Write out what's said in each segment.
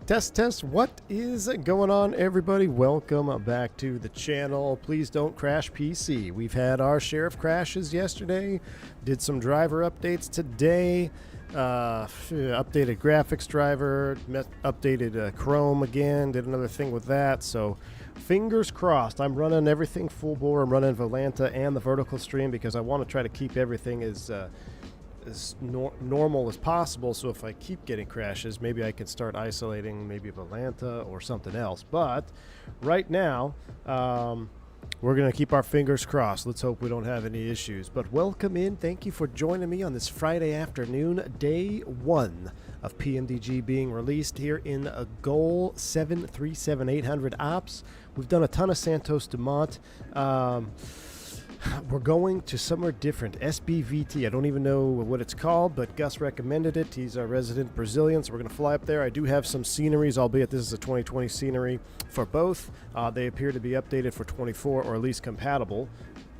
Test, test. What is going on, everybody? Welcome back to the channel. Please don't crash PC. We've had our share of crashes yesterday, did some driver updates today, updated graphics driver, updated Chrome again, did another thing with that. So fingers crossed. I'm running everything full bore. I'm running Volanta and the vertical stream because I want to try to keep everything as normal as possible. So if I keep getting crashes, maybe I can start isolating maybe Volanta or something else. But right now, we're going to keep our fingers crossed. Let's hope we don't have any issues. But welcome in. Thank you for joining me on this Friday afternoon, day one of PMDG being released here in a Goal 737-800 ops. We've done a ton of Santos Dumont. We're going to somewhere different. SBVT. I don't even know what it's called, but Gus recommended it. He's a resident Brazilian, so we're going to fly up there. I do have some sceneries, albeit this is a 2020 scenery for both. They appear to be updated for 24, or at least compatible,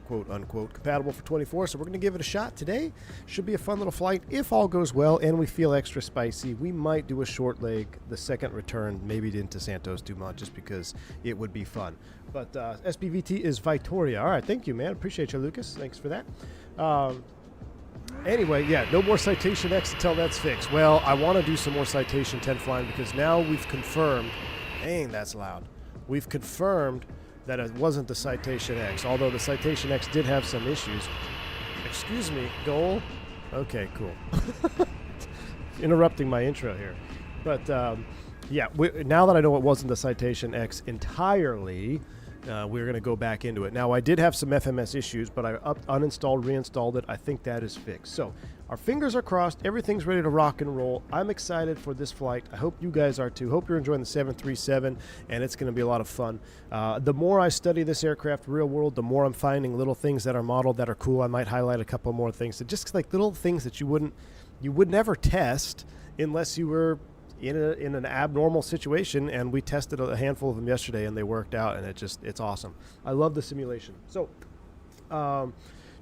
quote unquote, compatible for 24. So we're going to give it a shot today. Should be a fun little flight. If all goes well and we feel extra spicy, we might do a short leg, the second return, maybe into Santos Dumont, just because it would be fun. But SBVT is Vitoria. All right, thank you, man. Appreciate you, Lucas. Thanks for that. Anyway, yeah, no more Citation X until that's fixed. Well, I want to do some more Citation 10 flying because now we've confirmed, dang, that's loud. We've confirmed that it wasn't the Citation X, although the Citation X did have some issues. Excuse me, Goal. Okay, cool. Interrupting my intro here. But yeah, now that I know it wasn't the Citation X entirely, we're going to go back into it. Now, I did have some FMS issues, but I uninstalled, reinstalled it. I think that is fixed. So our fingers are crossed. Everything's ready to rock and roll. I'm excited for this flight. I hope you guys are too. Hope you're enjoying the 737, and it's going to be a lot of fun. The more I study this aircraft real world, the more I'm finding little things that are modeled that are cool. I might highlight a couple more things. So just like little things that you would never test unless you were in an abnormal situation, and we tested a handful of them yesterday and they worked out, and it's awesome. I love the simulation. So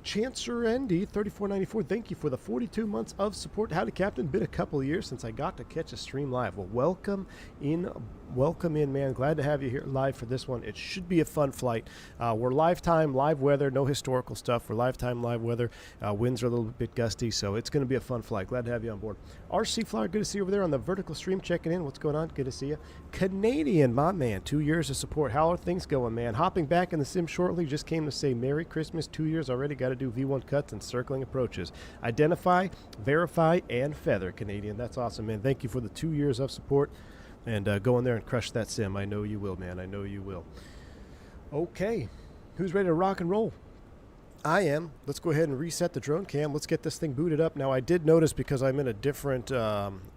Chancer ND 3494, thank you for the 42 months of support. Howdy, Captain. Been a couple of years since I got to catch a stream live. Well, welcome in, man. Glad to have you here live for this one. It should be a fun flight. We're lifetime, live weather, no historical stuff. We're lifetime, live weather. Winds are a little bit gusty, so it's going to be a fun flight. Glad to have you on board. RC Flyer, good to see you over there on the vertical stream, checking in. What's going on? Good to see you. Canadian, my man, 2 years of support. How are things going, man? Hopping back in the sim shortly. Just came to say Merry Christmas. 2 years already. Got to do V1 cuts and circling approaches. Identify, verify, and feather, Canadian. That's awesome, man. Thank you for the 2 years of support. And go in there and crush that sim. I know you will, man. I know you will. Okay. Who's ready to rock and roll? I am. Let's go ahead and reset the drone cam. Let's get this thing booted up. Now, I did notice because I'm in a different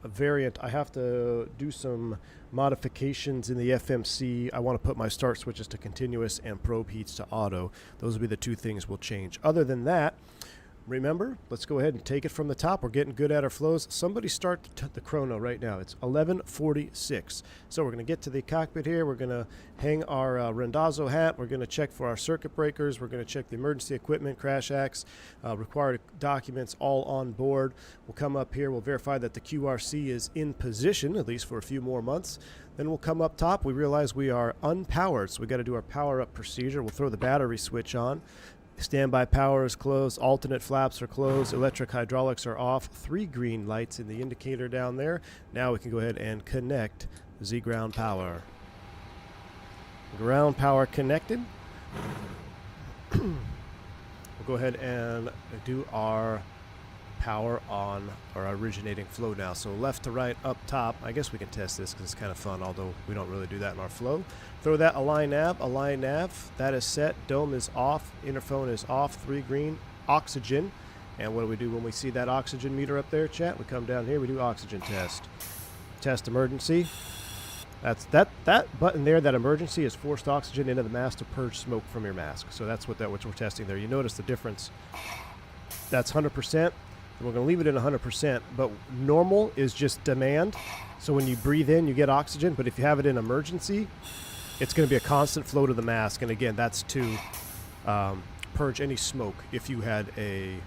variant, I have to do some modifications in the FMC. I want to put my start switches to continuous and probe heats to auto. Those will be the two things we'll change. Other than that, remember, let's go ahead and take it from the top. We're getting good at our flows. Somebody start the chrono right now. It's 11:46. So we're going to get to the cockpit here. We're going to hang our Rendazzo hat. We're going to check for our circuit breakers. We're going to check the emergency equipment, crash acts, required documents all on board. We'll come up here. We'll verify that the QRC is in position, at least for a few more months. Then we'll come up top. We realize we are unpowered, so we got to do our power up procedure. We'll throw the battery switch on. Standby power is closed, alternate flaps are closed, electric hydraulics are off, 3 green lights in the indicator down there. Now we can go ahead and connect the ground power. Ground power connected. We'll go ahead and do our power on our originating flow now. So left to right, up top. I guess we can test this because it's kind of fun, although we don't really do that in our flow. Throw that align nav. That is set. Dome is off. Interphone is off. 3 green. Oxygen. And what do we do when we see that oxygen meter up there, chat? We come down here. We do oxygen test. Test emergency. That's that button there. That emergency is forced oxygen into the mask to purge smoke from your mask. So that's what we're testing there. You notice the difference. That's 100%. We're going to leave it at 100%, but normal is just demand. So when you breathe in, you get oxygen, but if you have it in emergency, it's going to be a constant flow to the mask. And again, that's to purge any smoke if you had a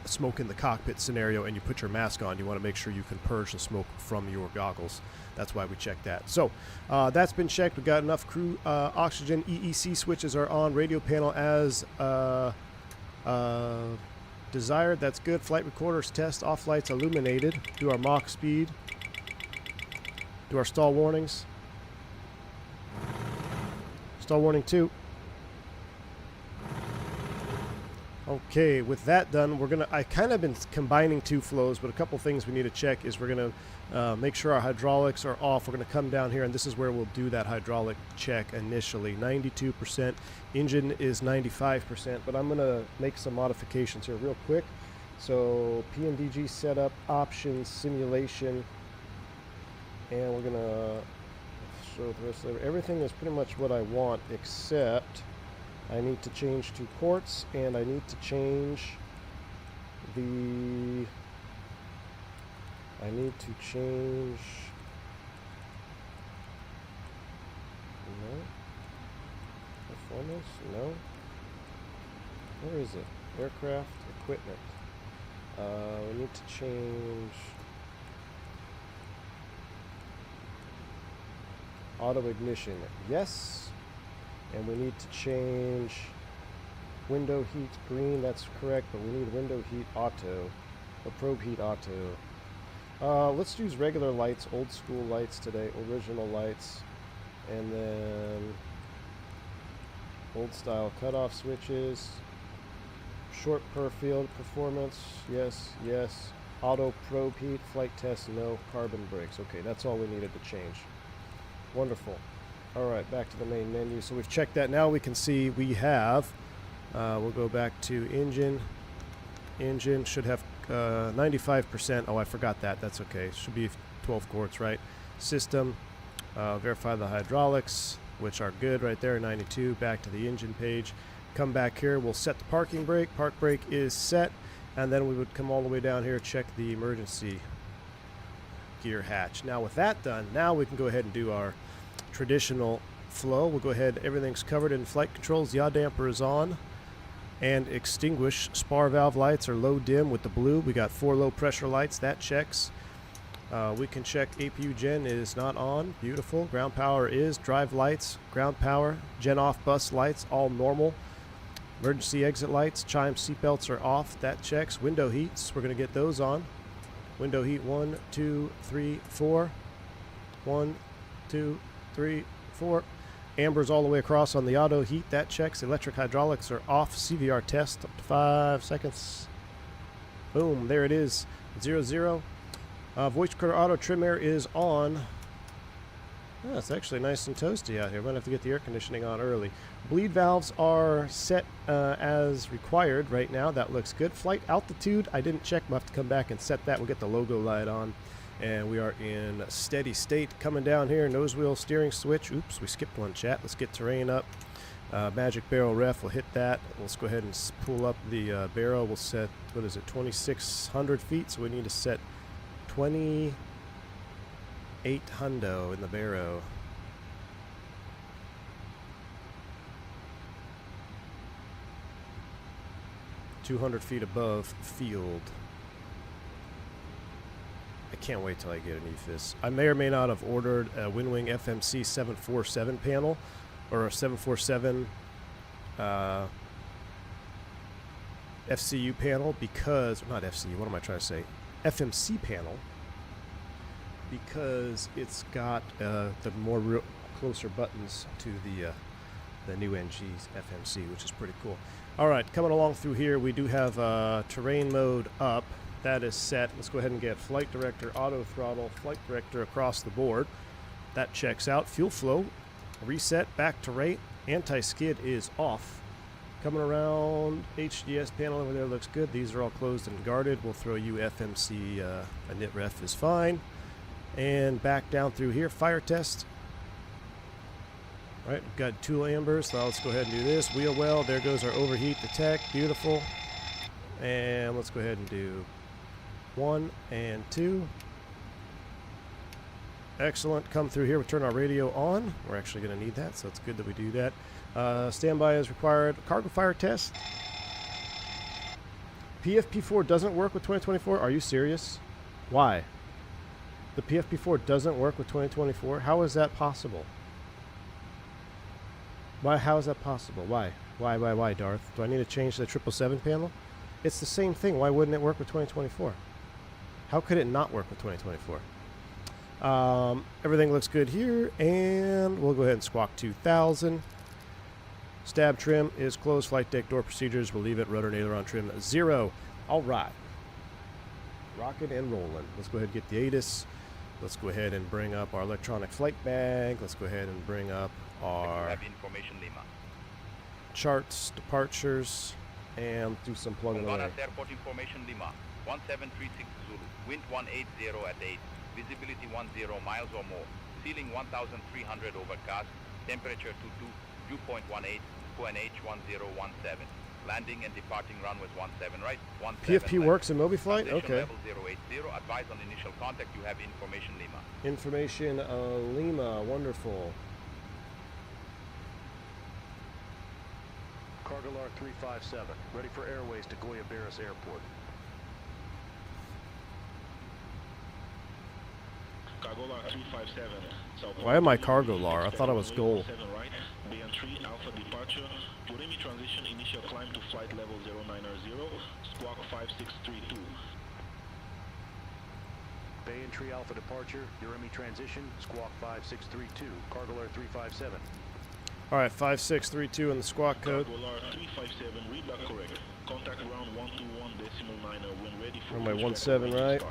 smoke in the cockpit scenario and you put your mask on, you want to make sure you can purge the smoke from your goggles. That's why we check that. So that's been checked. We've got enough crew oxygen. EEC switches are on. Radio panel as desired. That's good. Flight recorders test. Off lights illuminated. Do our Mach speed. Do our stall warnings. Stall warning 2. Okay, with that done, we're gonna. I kind of been combining 2 flows, but a couple things we need to check is we're gonna make sure our hydraulics are off. We're gonna come down here, and this is where we'll do that hydraulic check initially. 92%. Engine is 95%, but I'm gonna make some modifications here real quick. So PMDG setup, options, simulation, and we're gonna show the rest of everything is pretty much what I want, except I need to change to quartz, and I need to change the... I need to change... No. Performance? No. Where is it? Aircraft equipment. We need to change... Auto ignition. Yes. And we need to change window heat green. That's correct, but we need window heat auto, or probe heat auto. Let's use regular lights, old school lights today, original lights, and then old style cutoff switches, short per field performance, yes, yes, auto probe heat, flight test, no, carbon brakes. Okay, that's all we needed to change. Wonderful. All right, back to the main menu. So we've checked that. Now we can see we have, we'll go back to engine. Engine should have 95%. Oh, I forgot that. That's okay. Should be 12 quarts, right? System, verify the hydraulics, which are good right there, 92. Back to the engine page. Come back here. We'll set the parking brake. Park brake is set. And then we would come all the way down here, check the emergency gear hatch. Now with that done, now we can go ahead and do our traditional flow. We'll go ahead, everything's covered in flight controls. The yaw damper is on, and extinguish. Spar valve lights are low dim with the blue. We got 4 low pressure lights, that checks. We can check APU gen is not on. Beautiful. Ground power is. Drive lights, ground power, gen off bus lights, all normal. Emergency exit lights, chime seatbelts are off, that checks. Window heats, we're going to get those on. Window heat 1, 2, 3, 4. 1, 2, 3, 4. Amber's all the way across on the auto heat, that checks. Electric hydraulics are off. CVR test up to 5 seconds. Boom, there it is. 0, 0. Voice recorder auto trim air is on. Oh, it's actually nice and toasty out here. Might have to get the air conditioning on early. Bleed valves are set as required right now. That looks good. Flight altitude, I didn't check. We'll have to come back and set that. We'll get the logo light on. And we are in steady state. Coming down here, nose wheel steering switch. Oops, we skipped one, chat. Let's get terrain up. Magic barrel ref, we'll hit that. Let's go ahead and pull up the barrel. We'll set, what is it, 2,600 feet. So we need to set 28 hundo in the barrow. $200 feet above field. I can't wait till I get underneath this. I may or may not have ordered a Windwing FMC 747 panel, or a 747 FCU panel, because, not FCU, what am I trying to say? FMC panel, because it's got the more closer buttons to the new NG's FMC, which is pretty cool. All right, coming along through here, we do have terrain mode up. That is set. Let's go ahead and get flight director, auto throttle, flight director across the board. That checks out. Fuel flow, reset, back to rate. Anti-skid is off. Coming around, HDS panel over there looks good. These are all closed and guarded. We'll throw you FMC, a knit ref is fine. And back down through here, fire test. All right, we've got tool ambers, so let's go ahead and do this. Wheel well, there goes our overheat detect, beautiful. And let's go ahead and do 1 and 2. Excellent. Come through here, we turn our radio on. We're actually going to need that, so it's good that we do that. Standby is required. Cargo fire test. PFP4 doesn't work with 2024? Are you serious? Why? The PFP4 doesn't work with 2024? How is that possible? Why? How is that possible? Why? Why, Darth? Do I need to change the 777 panel? It's the same thing. Why wouldn't it work with 2024? How could it not work with 2024? Everything looks good here, and we'll go ahead and squawk 2000. Stab trim is closed. Flight deck door procedures, we'll leave it. Rudder and aileron trim 0. All right. Rocking and rolling. Let's go ahead and get the ATIS. Let's go ahead and bring up our electronic flight bag. Let's go ahead and bring up our charts, departures, and do some plug and play. Airport information Lima, 1736 Zulu, wind 180 at 8, visibility 10 miles or more, ceiling 1300 overcast, temperature 22, dew point 18, QNH 1017. Landing and departing runways 17 right, 17 PFP left. Works in Mobi flight? Okay. Level 080, advise on initial contact, you have information Lima. Information Lima, wonderful. Cargolar 357, ready for airways to Goya Barris Airport. Cargolar 357. Why am I Cargolar? I thought I was Goal. Right, Bayan 3 Alpha departure. Uremi transition initial climb to flight level 090, squawk 5632. Bayan 3 Alpha departure, Uremi transition, squawk 5632, Cargolar 357. All right, 5632 in the squawk code. Cargolar 357, read that correct. Contact ground 121.9 when ready for runway 17 right.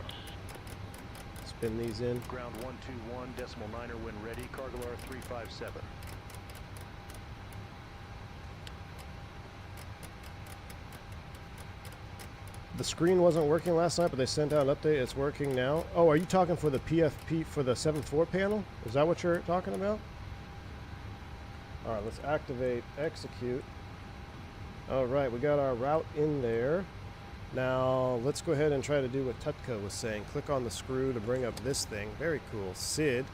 Spin these in. Ground 121.9 when ready, Cargolar 357. The screen wasn't working last night, but they sent out an update. It's working now. Oh, are you talking for the PFP for the 7.4 panel? Is that what you're talking about? All right, let's activate, execute. All right, we got our route in there. Now, let's go ahead and try to do what Tutka was saying. Click on the screw to bring up this thing. Very cool. SID.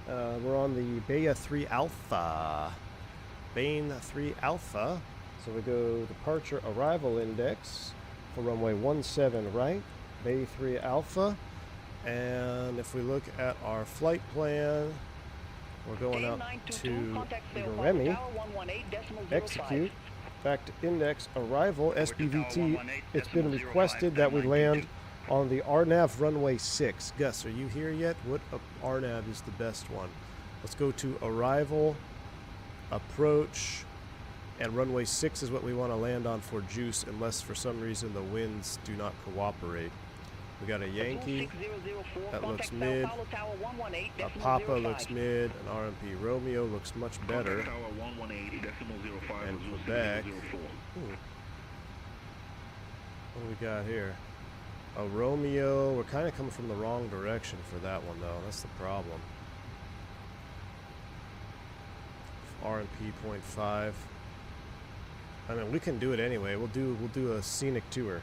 We're on the Bayan 3 Alpha. Bayan 3 Alpha. So we go departure arrival index for runway 17 right, Bayan 3 Alpha. And if we look at our flight plan, we're going out to Uremi, execute, back to index, arrival, SBVT. It's been requested that we land on the RNAV runway 6. Gus, are you here yet? What RNAV is the best one? Let's go to arrival, approach, and runway 6 is what we want to land on for juice, unless for some reason the winds do not cooperate. We got a Yankee, that looks mid, a Papa looks mid, an RMP Romeo looks much better, and Quebec, what do we got here? A Romeo, we're kind of coming from the wrong direction for that one though, that's the problem. RMP 0.5. I mean, we can do it anyway. We'll do a scenic tour.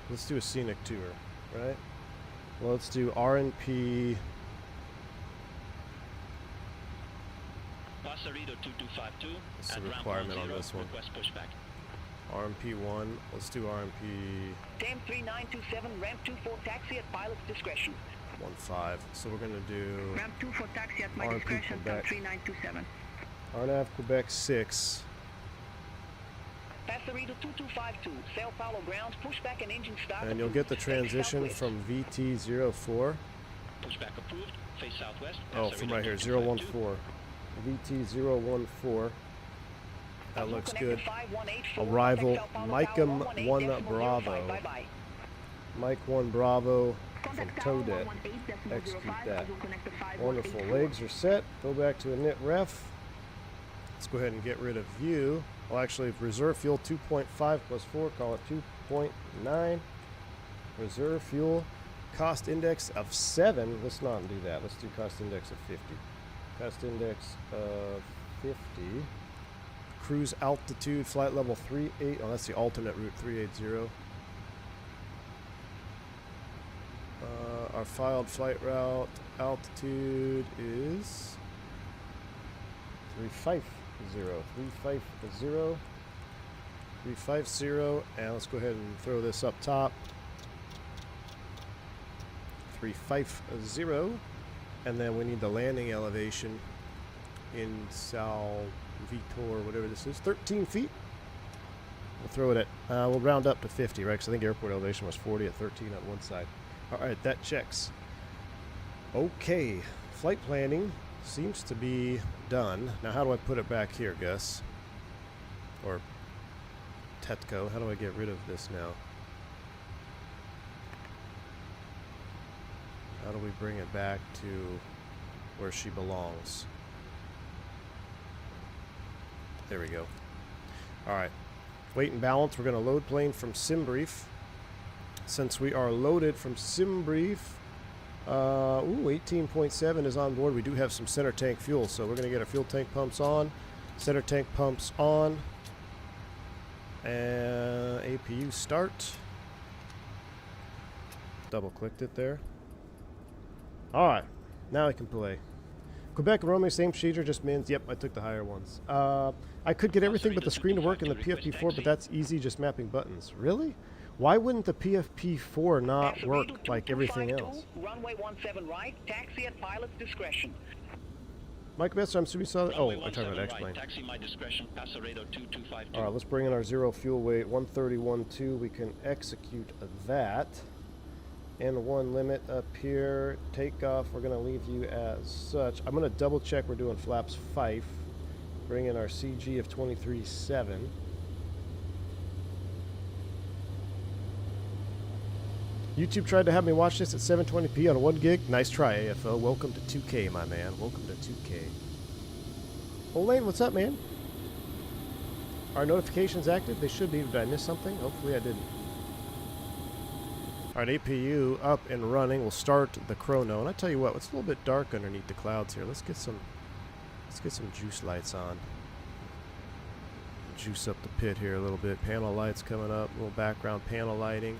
Let's do a scenic tour, right? Well, let's do RNP. That's the requirement on this one. RMP 1. Let's do RMP. Tam 3927, ramp 24 taxi at pilot's discretion. 1.5. So we're gonna do ramp 24 taxi at my RMP discretion. Quebec. 3927. RNAV Quebec 6. Passerito 2252, Sao Paulo grounds, pushback and engine start. And you'll get the transition from VT04. Pushback approved, face southwest. Oh, from right here, 014. VT014. That looks good. Arrival, Micam 1 Bravo. Mike 1 Bravo from Toga. Execute that. Wonderful. Legs are set. Go back to init ref. Let's go ahead and get rid of view. Well, actually, reserve fuel 2.5 plus 4, call it 2.9. Reserve fuel, cost index of 7. Let's not do that. Let's do cost index of 50. Cost index of 50. Cruise altitude, flight level 38. Oh, that's the alternate route, 380. Our filed flight route altitude is 35. 350. 350, and let's go ahead and throw this up top. 350, and then we need the landing elevation in Sal Vitor, whatever this is, 13 feet. We'll throw it at, we'll round up to 50, right? Because I think airport elevation was 40 at 13 on one side. All right, that checks. Okay, flight planning seems to be done. Now, how do I put it back here, Gus? Or Tetco, how do I get rid of this now? How do we bring it back to where she belongs? There we go. All right. Weight and balance. We're going to load plane from SimBrief. Since we are loaded from SimBrief, 18.7 is on board. We do have some center tank fuel, so we're going to get our fuel tank pumps on. Center tank pumps on. And APU start. Double clicked it there. Alright, now I can play. Quebec and Romeo, same procedure, just mins. Yep, I took the higher ones. I could get everything but the screen to work in the PFP4, but that's easy, just mapping buttons. Really? Why wouldn't the PFP4 not work like everything else? Runway 17 right, taxi at pilot's discretion. Mike Besser, I'm assuming you saw that. Oh, I'm talking about X-plane. Taxi my discretion, pass radar 2252. Alright, let's bring in our zero fuel weight, 131.2. We can execute that. N1 limit up here. Takeoff, we're going to leave you as such. I'm going to double check we're doing flaps 5. Bring in our CG of 23.7. YouTube tried to have me watch this at 720p on 1 gig. Nice try, AFO. Welcome to 2K, my man. Welcome to 2K. Lane, what's up, man? Are notifications active? They should be. Did I miss something? Hopefully I didn't. Alright, APU up and running. We'll start the chrono. And I tell you what, it's a little bit dark underneath the clouds here. Let's get some juice lights on. Juice up the pit here a little bit. Panel lights coming up, a little background panel lighting.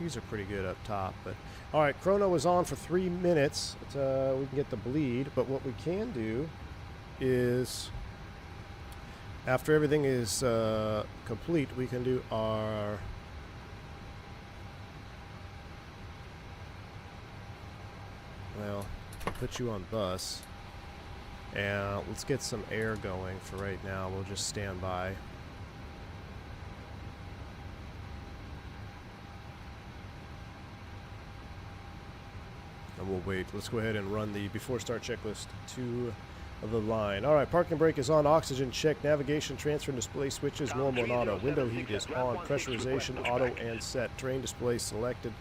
These are pretty good up top, but alright, chrono is on for 3 minutes. We can get the bleed, but what we can do is after everything is complete, we can do our well, I'll put you on bus and let's get some air going for right now. We'll just stand by. And we'll wait. Let's go ahead and run the before start checklist to the line. All right, parking brake is on. Oxygen check. Navigation, transfer, and display switches normal and auto. Window heat is on. Pressurization auto and set. Terrain display selected.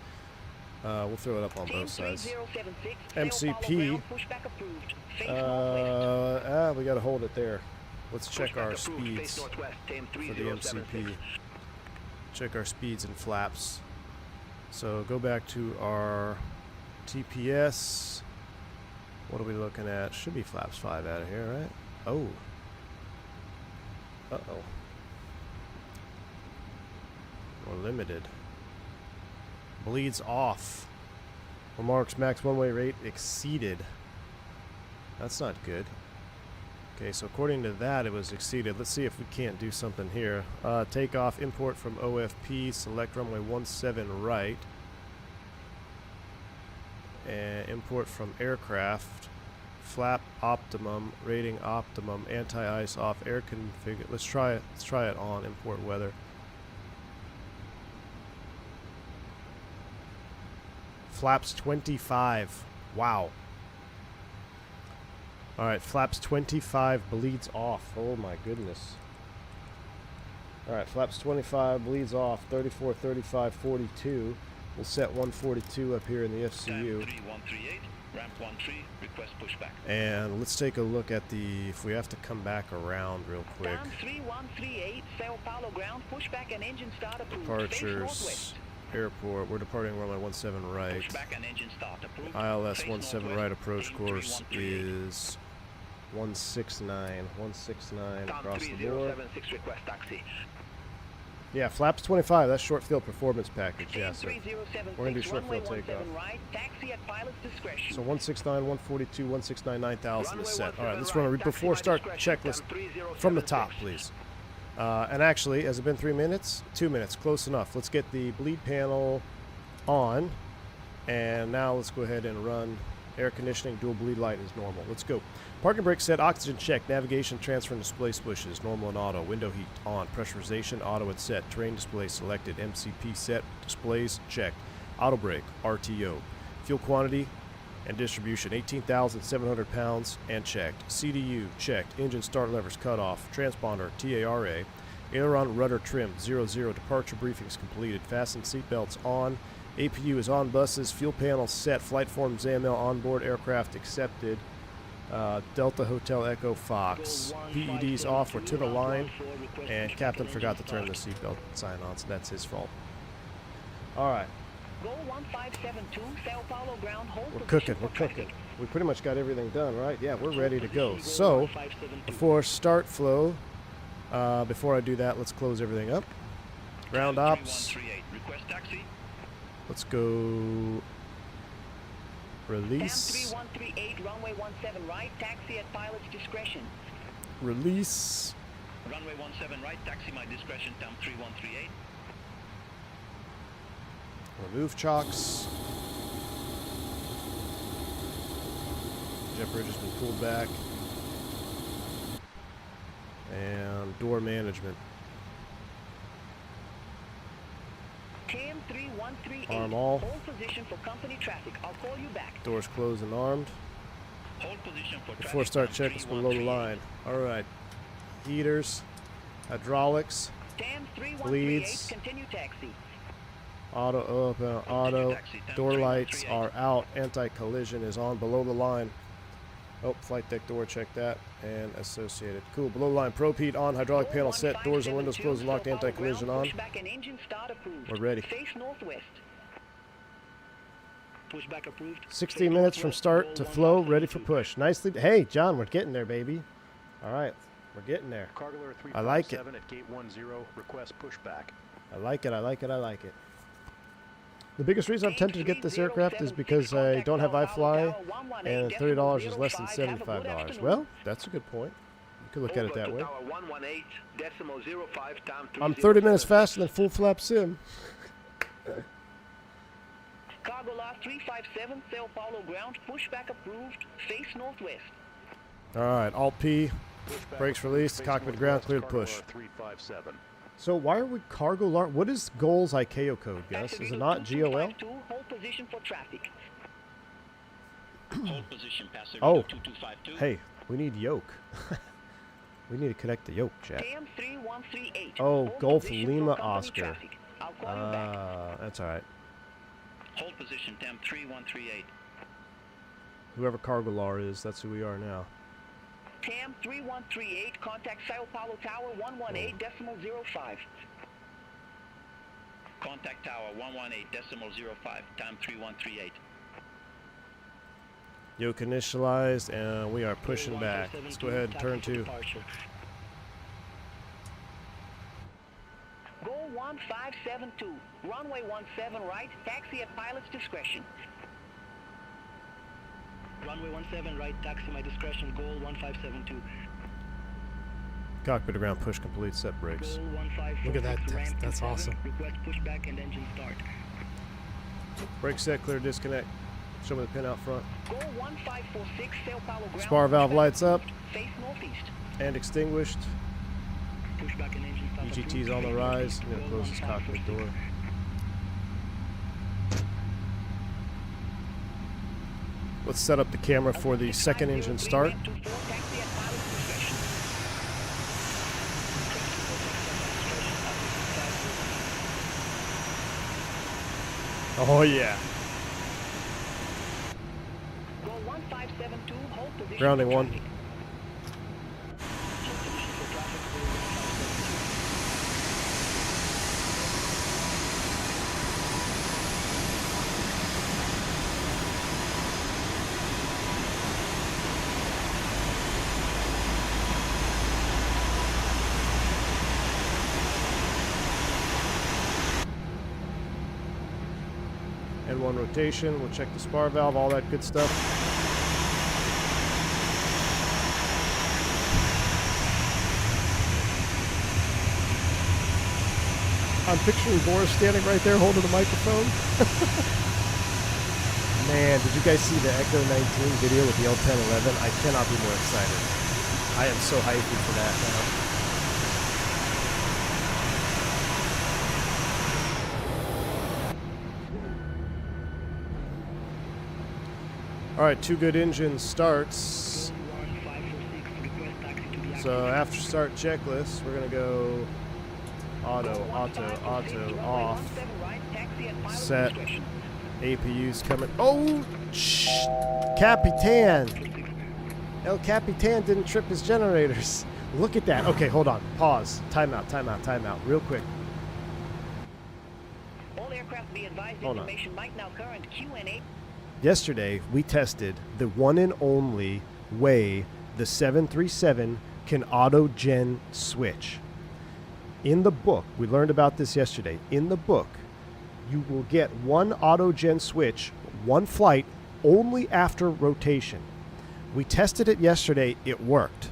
We'll throw it up on both sides. MCP. We got to hold it there. Let's check our speeds for the MCP. Check our speeds and flaps. So go back to our TPS. What are we looking at? Should be flaps 5 out of here, right? Oh. Uh-oh. We're limited. Bleeds off. Remarks max one-way rate exceeded. That's not good. Okay, so according to that, it was exceeded. Let's see if we can't do something here. Takeoff, import from OFP, select runway 17 right. And import from aircraft, flap optimum, rating optimum, anti-ice off, air configure. Let's try it. Let's try it on import weather. Flaps 25. Wow. All right, flaps 25 bleeds off. Oh my goodness. All right, flaps 25 bleeds off. 34, 35, 42. We'll set 142 up here in the FCU. 3138, ramp 13, request pushback. And let's take a look at the, if we have to come back around real quick. 3138, Sao Paulo ground, pushback and engine start approved. Departures, airport, we're departing runway 17 right. Pushback and engine start approved. ILS Face 17 northwest, right approach course 3138. is 169. 169 across the board. 3076 request taxi. Yeah, flaps 25. That's short field performance package. Yeah, so 3076, we're gonna do short field runway takeoff. 17 right, taxi at pilot's discretion. So 169, 142, 169, 9,000 is set. All right, let's Runway run a before start checklist from the top, please. And actually, has it been 3 minutes? 2 minutes, close enough. Let's get the bleed panel on, and now let's go ahead and run air conditioning, dual bleed light as normal. Let's go. Parking brake set, oxygen check, navigation transfer and display switches, normal and auto, window heat on, pressurization, auto and set, terrain display selected, MCP set, displays checked, auto brake, RTO, fuel quantity and distribution, 18,700 pounds and checked, CDU checked, engine start levers cut off, transponder TARA, aileron rudder trim, 00, departure briefings completed, fasten seatbelts on, APU is on buses, fuel panel set, flight forms AML onboard aircraft accepted, Delta Hotel Echo Fox, PEDs off, we're to the line, and Captain forgot to turn the seatbelt sign on, so that's his fault. Alright, Go 1572, Sao Paulo ground, hold we're position cooking, we're for traffic. cooking. We pretty much got everything done, right? Yeah, we're ready to go. So, before start flow, before I do that, let's close everything up. Ground ops, 3138, request taxi. let's go release, 3138, runway 17 right, taxi at pilot's discretion. release, Runway 17 right, taxi my discretion, time 3138. remove chocks. Jet bridge has been pulled back. And door management. TAM 3138, Arm all. hold position for company traffic. I'll call you back. Doors closed and armed. Hold position for Before traffic, start time check, let's below the 3138. line. Alright. Heaters, hydraulics, TAM 3138, bleeds. continue taxi. Auto open, auto. Door lights are out. Anti-collision is on below the line. Oh, flight deck door, check that. And associated. Cool. Below the line. Probe heat on. Hydraulic panel set. Doors and windows closed and locked. Anti-collision on. Pushback and engine start approved. We're ready. Face northwest. Pushback approved. 60 minutes from start to flow. Ready for push. Nicely. Hey, John, we're getting there, baby. All right. We're getting there. Cargoler I like it. 357 at gate 10, request pushback. I like it. I like it. I like it. The biggest reason I'm tempted to get this aircraft is because I don't have iFly, and $30 is less than $75. Well, that's a good point. You could look at it that way. I'm 30 minutes faster than full flap sim. Cargo lot 357, Sao Paulo ground, pushback approved, face northwest. All right, Alt P, Pushback brakes approved, released, face cockpit northwest, ground cleared Cargoler push. 357. So why are we cargo lar? What is GOL's ICAO code, Gus? Is it not GOL? 2252, hold position for traffic. Hold position, passenger Oh. 2252. Hey, we need yoke. We need to connect the yoke, chat. TAM 3138. Oh, hold Golf position Lima for company Oscar. traffic. I'll call you back. That's all right. Hold position, time 3138. Whoever cargo lar is, that's who we are now. TAM 3138, contact Sao Paulo Tower 118.05. Contact tower 118.05, time 3138. Yoke initialized, and we are pushing back. Let's go ahead and turn to. Go 1572, runway 17 right, taxi at pilot's discretion. Runway 17 right, taxi my discretion, goal 1572. Cockpit to ground push complete, set brakes. Goal 1546, Look at that, ramp that's 27, awesome. Request pushback and engine start. Brake set, clear disconnect. Show me the pin out front. Go 1546, Sao Paulo ground. Spar valve pushback lights up approved, face northeast. and extinguished. Pushback and engine start. EGT's on the rise. I'm going to close this cockpit door. Let's set up the camera for the second engine start. Ramp 24, taxi at pilot's discretion. Oh yeah. Go 1572, hold position Grounding for one. traffic. Hold position for traffic, go 1572. N1 rotation. We'll check the spar valve, all that good stuff. I'm picturing Boris standing right there holding the microphone. Man, did you guys see the Echo 19 video with the L1011? I cannot be more excited. I am so hyped for that now. All right, two good engines starts. So after start checklist, we're gonna go auto, off, set, APU's coming. Oh, Capitan! El Capitan didn't trip his generators. Look at that. Okay, hold on. Pause. Timeout. Real quick. All aircraft be advised Hold on. information might now current Q&A. Yesterday, we tested the one and only way the 737 can auto-gen switch. In the book, we learned about this yesterday. In the book, you will get one auto-gen switch, one flight, only after rotation. We tested it yesterday. It worked.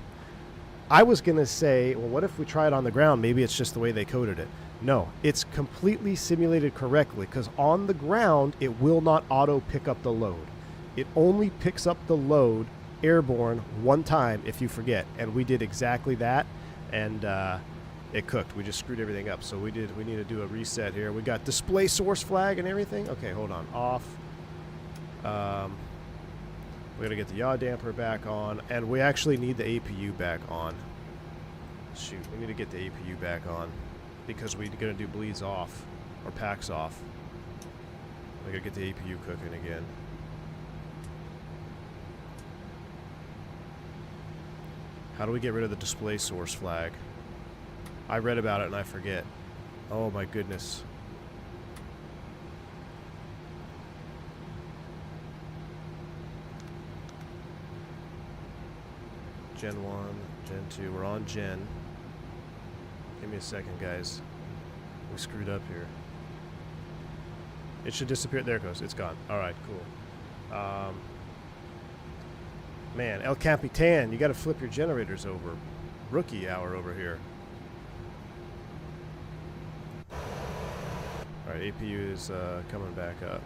I was going to say, well, what if we try it on the ground? Maybe it's just the way they coded it. No, it's completely simulated correctly because on the ground, it will not auto pick up the load. It only picks up the load airborne one time if you forget. And we did exactly that. And it cooked. We just screwed everything up. So we need to do a reset here. We got display source flag and everything. Okay, hold on. Off. We gotta get the yaw damper back on, and we actually need the APU back on. Shoot, we need to get the APU back on because we're gonna do bleeds off or packs off. We gotta get the APU cooking again. How do we get rid of the display source flag? I read about it and I forget. Oh my goodness. Gen 1, Gen 2, we're on Gen. Give me a second, guys. We screwed up here. It should disappear. There it goes. It's gone. All right, cool. Man, El Capitan, you got to flip your generators over. Rookie hour over here. All right, APU is coming back up.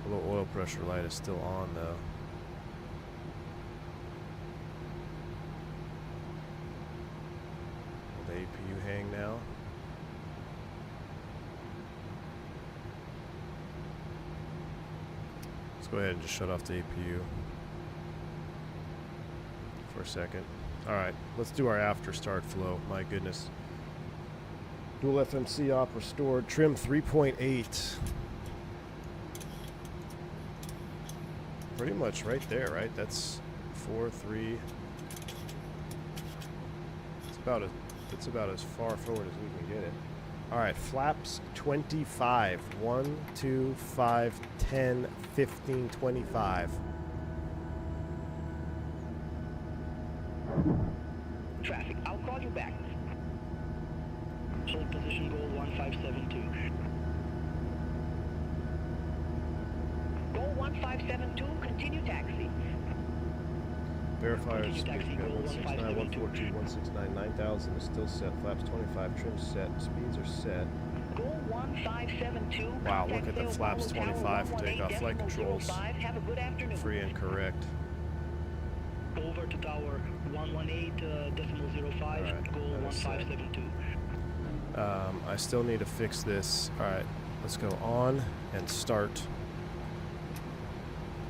The low oil pressure light is still on, though. The APU hang now. Let's go ahead and just shut off the APU for a second. Alright, let's do our after start flow. My goodness. Dual FMC op restored. Trim 3.8. Pretty much right there, right? That's 4, 3. It's about as far forward as we can get it. Alright, flaps 25. 1, 2, 5, 10, 15, 25. Traffic, I'll call you back. Hold position goal 1572. Goal 1572, continue taxi. Verifiers, Continue taxi, goal 169, 142, 169, 9000 is still set. Flaps 25, trim set. Speeds are set. Goal 1572. Wow, look contact at the Sao flaps Paulo Tower 25 for 118 takeoff. Flight controls 05. Have a good afternoon. free and correct. Over to tower 118.05, Alright, goal that is set. 1572. I still need to fix this. Alright, let's go on and start.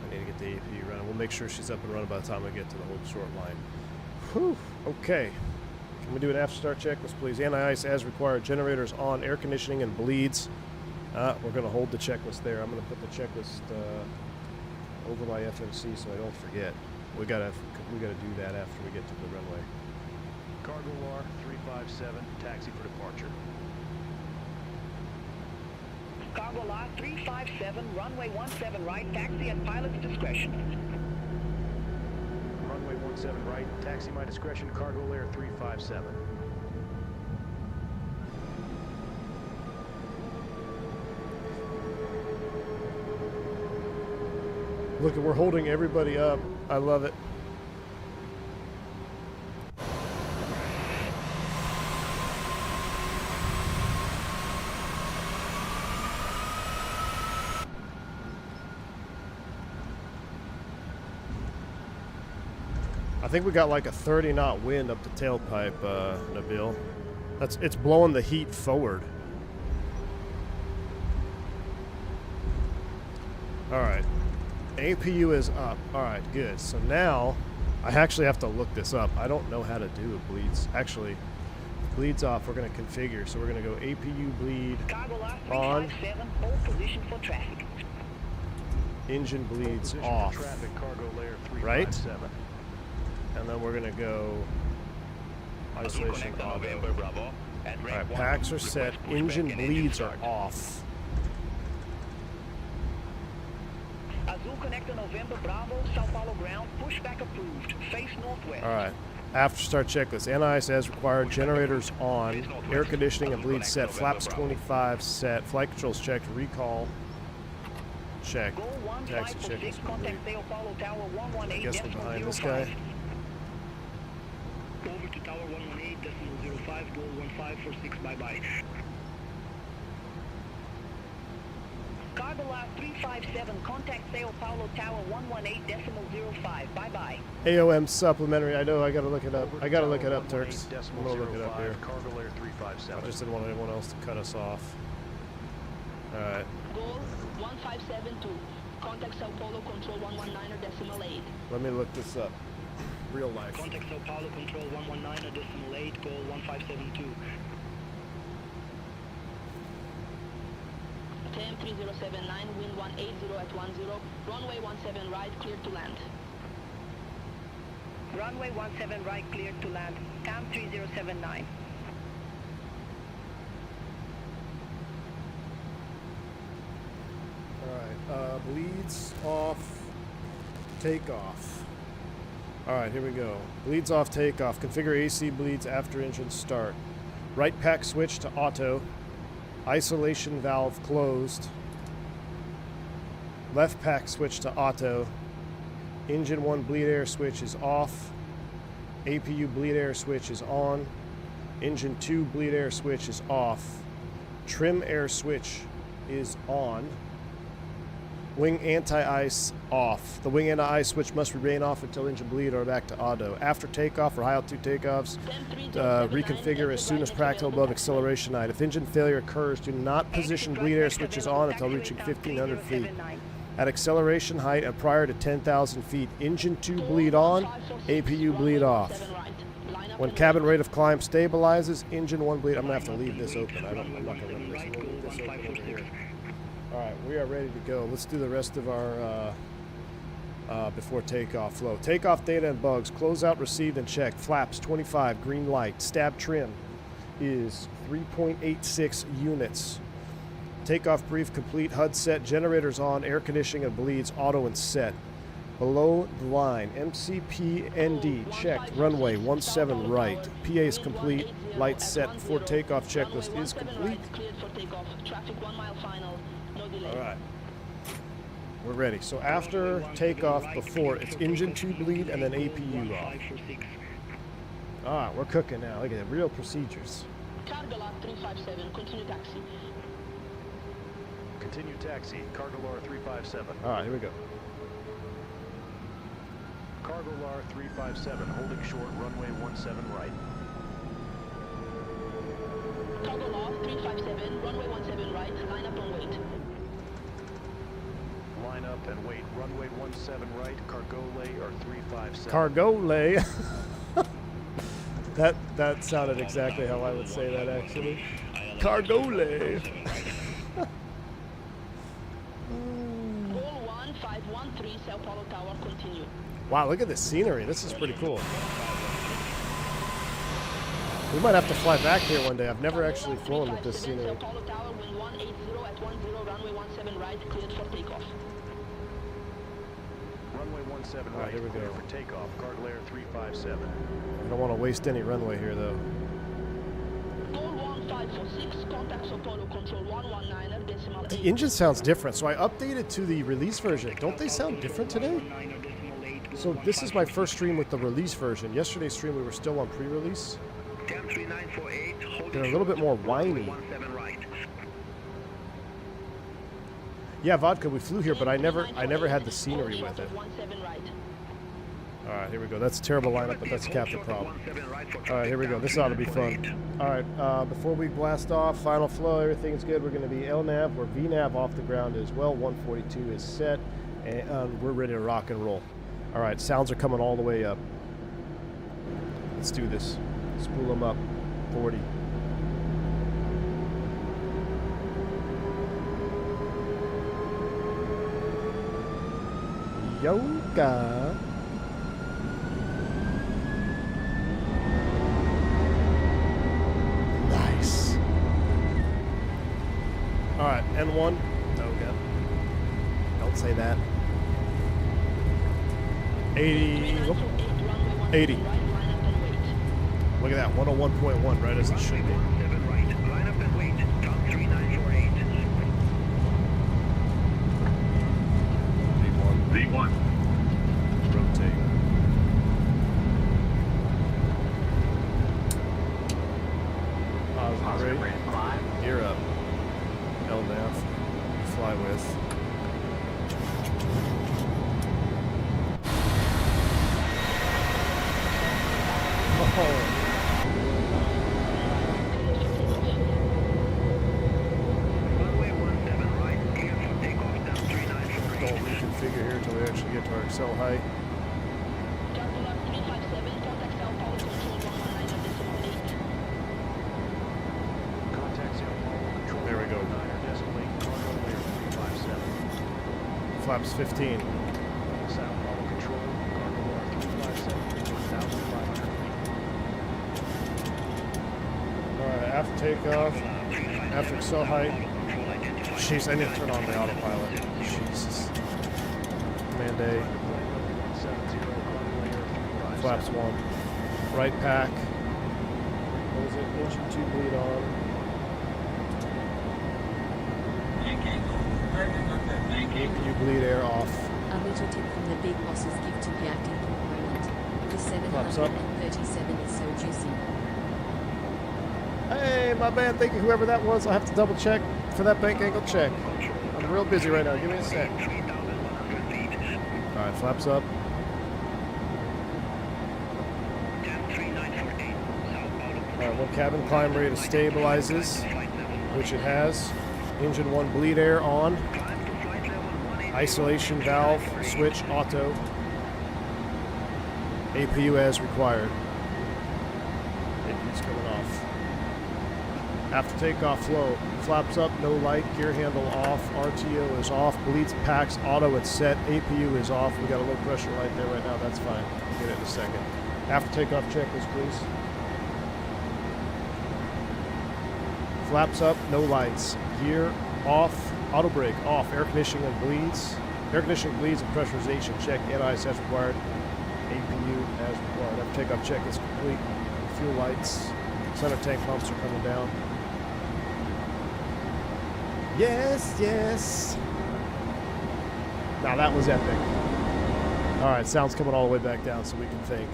I need to get the APU running. We'll make sure she's up and running by the time we get to the whole short line. Whew, okay. Can we do an after start checklist, please? Anti-ice as required. Generators on. Air conditioning and bleeds. We're going to hold the checklist there. I'm going to put the checklist over my FMC so I don't forget. We gotta do that after we get to the runway. Cargo R 357, taxi for departure. Cargo lot 357, runway 17 right, taxi at pilot's discretion. Runway 17 right, taxi my discretion, cargo layer 357. Look, we're holding everybody up. I love it. I think we got like a 30-knot wind up the tailpipe, Nabil. It's blowing the heat forward. All right, APU is up. All right, good. So now I actually have to look this up. I don't know how to do it. Bleeds. Actually, bleeds off. We're gonna configure. So we're gonna go APU bleed on. Hold position for traffic. Engine bleeds Position off. for traffic, cargo layer Right? 357. And then we're gonna go isolation Connect on auto. November Bravo. At All rank right, 1, packs are set. request pushback Engine and bleeds are start. off. Azul Connector November Bravo, Sao Paulo ground, pushback approved. Face northwest. All right. After start checklist. NIS as required. Generators on. Air conditioning and bleed set. Flaps 25 set. Flight controls checked. Recall check. Goal Taxi 1546, checklist contact complete. Sao Paulo Tower I 118. guess we're behind this guy. Over to tower 118.05, goal 1546, bye-bye. Cargo lot 357, contact Sao Paulo Tower 118.05, bye-bye. AOM supplementary. I know. I gotta look it up. I gotta look it up, Turks. I'm 118.05, gonna look it up here. Cargo layer I 357. just didn't want anyone else to cut us off. All right. Goal 1572. Contact Sao Paulo Control 119.8. Let me look this up. Real life. Contact Sao Paulo control 119.8, goal 1572. 103079, wind 180 at 10, runway 17 right, clear to land. Runway 17 right, cleared to land. Cam 3079. Alright, bleeds off, takeoff. Alright, here we go. Bleeds off, takeoff. Configure AC bleeds after engine start. Right pack switch to auto. Isolation valve closed. Left pack switch to auto. Engine 1 bleed air switch is off. APU bleed air switch is on. Engine 2 bleed air switch is off. Trim air switch is on. Wing anti-ice off. The wing anti-ice switch must remain off until engine bleed or back to auto. After takeoff or high altitude takeoffs, reconfigure as soon as practical above acceleration height. If engine failure occurs, do not position bleed air switches on until reaching 1,500 feet. At acceleration height and prior to 10,000 feet, engine 2 bleed on, APU bleed off. When cabin rate of climb stabilizes, engine 1 bleed. I'm gonna have to leave this open. I'm not gonna leave this. We'll leave this open over here. All right, we are ready to go. Let's do the rest of our before takeoff flow. Takeoff data and bugs. Closeout received and checked. Flaps 25, green light. Stab trim is 3.86 units. Takeoff brief complete. HUD set. Generators on. Air conditioning and bleeds auto and set. Below the line. MCPND checked. Runway 17 right. PA is complete. Lights set. Before takeoff checklist is complete. Traffic 1 mile final. No delay. All right. We're ready. So after takeoff, before, it's engine 2 bleed and then APU off. All right, we're cooking now. Look at that. Real procedures. Cargo lot 357, continue taxi. Continue taxi, cargo layer 357. All right, here we go. Cargo layer 357, holding short, runway 17 right. Cargo lot 357, runway 17 right, line up and wait. Line up and wait, runway 17 right, cargo layer 357. Cargo lay. That sounded exactly how I would say that, actually. Cargo lay. Goal 1513, Sao Paulo Tower, continue. Wow, look at this scenery. This is pretty cool. We might have to fly back here one day. I've never actually flown with this scenery. Sao Paulo Tower, wind 180 at 10, runway 17 right, cleared for takeoff. Runway 17 All right, right, here we clear go. for takeoff, cargo layer 357. I don't want to waste any runway here, though. Goal 146, contact Sao Paulo control 119 decimal The 8. engine sounds different, so I updated to the release version. Don't they sound different today? So this is my first stream with the release version. Yesterday's stream we were still on pre-release. They're a little bit more whiny. Yeah, Vodka, we flew here, but I never had the scenery with it. 17 right. All right, here we go. That's a terrible lineup, but that's a captain problem. All right, here we go. This ought to be fun. All right, before we blast off, final flow, everything's good. We're going to be LNAV or VNAV off the ground as well. 142 is set, and we're ready to rock and roll. All right, sounds are coming all the way up. Let's do this. Spool them up. 40. Yoga. Nice. All right, N1. Toga. Don't say that. 80. Whoop. 80. Look at that. 101.1, right as it should be. V1. Rotate. Positive rate. Gear up. LNAV. Fly with. Oh. Don't reconfigure here until we actually get to our Excel height. Calcula 357, contact Sao Paulo control 119 decimal 8. Contact Sao Paulo control. There we go. 119 decimal 8. Cargo layer 357. Flaps 15. Sao Paulo control. Cargo layer 357. 1,500 feet. Alright, after takeoff, after Excel height. Jeez, I need to turn on the autopilot. Jesus. Command A. Flaps 1. Right pack. What is it? Engine 2 bleed on. APU bleed air off. A little tip from the big bosses give to the acting component. The Pops up. 737 is so juicy. Hey, my bad. Thank you, whoever that was. I'll have to double check for that bank angle check. I'm real busy right now. Give me a sec. Alright, flaps up. Alright, one cabin climb rate stabilizes, which it has. Engine 1 bleed air on. Isolation valve, switch, auto. APU as required. APU's coming off. After takeoff flow, flaps up, no light, gear handle off, RTO is off, bleeds packs, auto it's set, APU is off. We got a low pressure light there right now, that's fine. We'll get it in a second. After takeoff checklist, please. Flaps up, no lights. Gear off, auto brake off, air conditioning and bleeds. Air conditioning bleeds and pressurization check, NIS as required. APU as required. After takeoff checklist complete. Fuel lights, center tank pumps are coming down. Yes, yes. Now that was epic. All right, sound's coming all the way back down so we can think.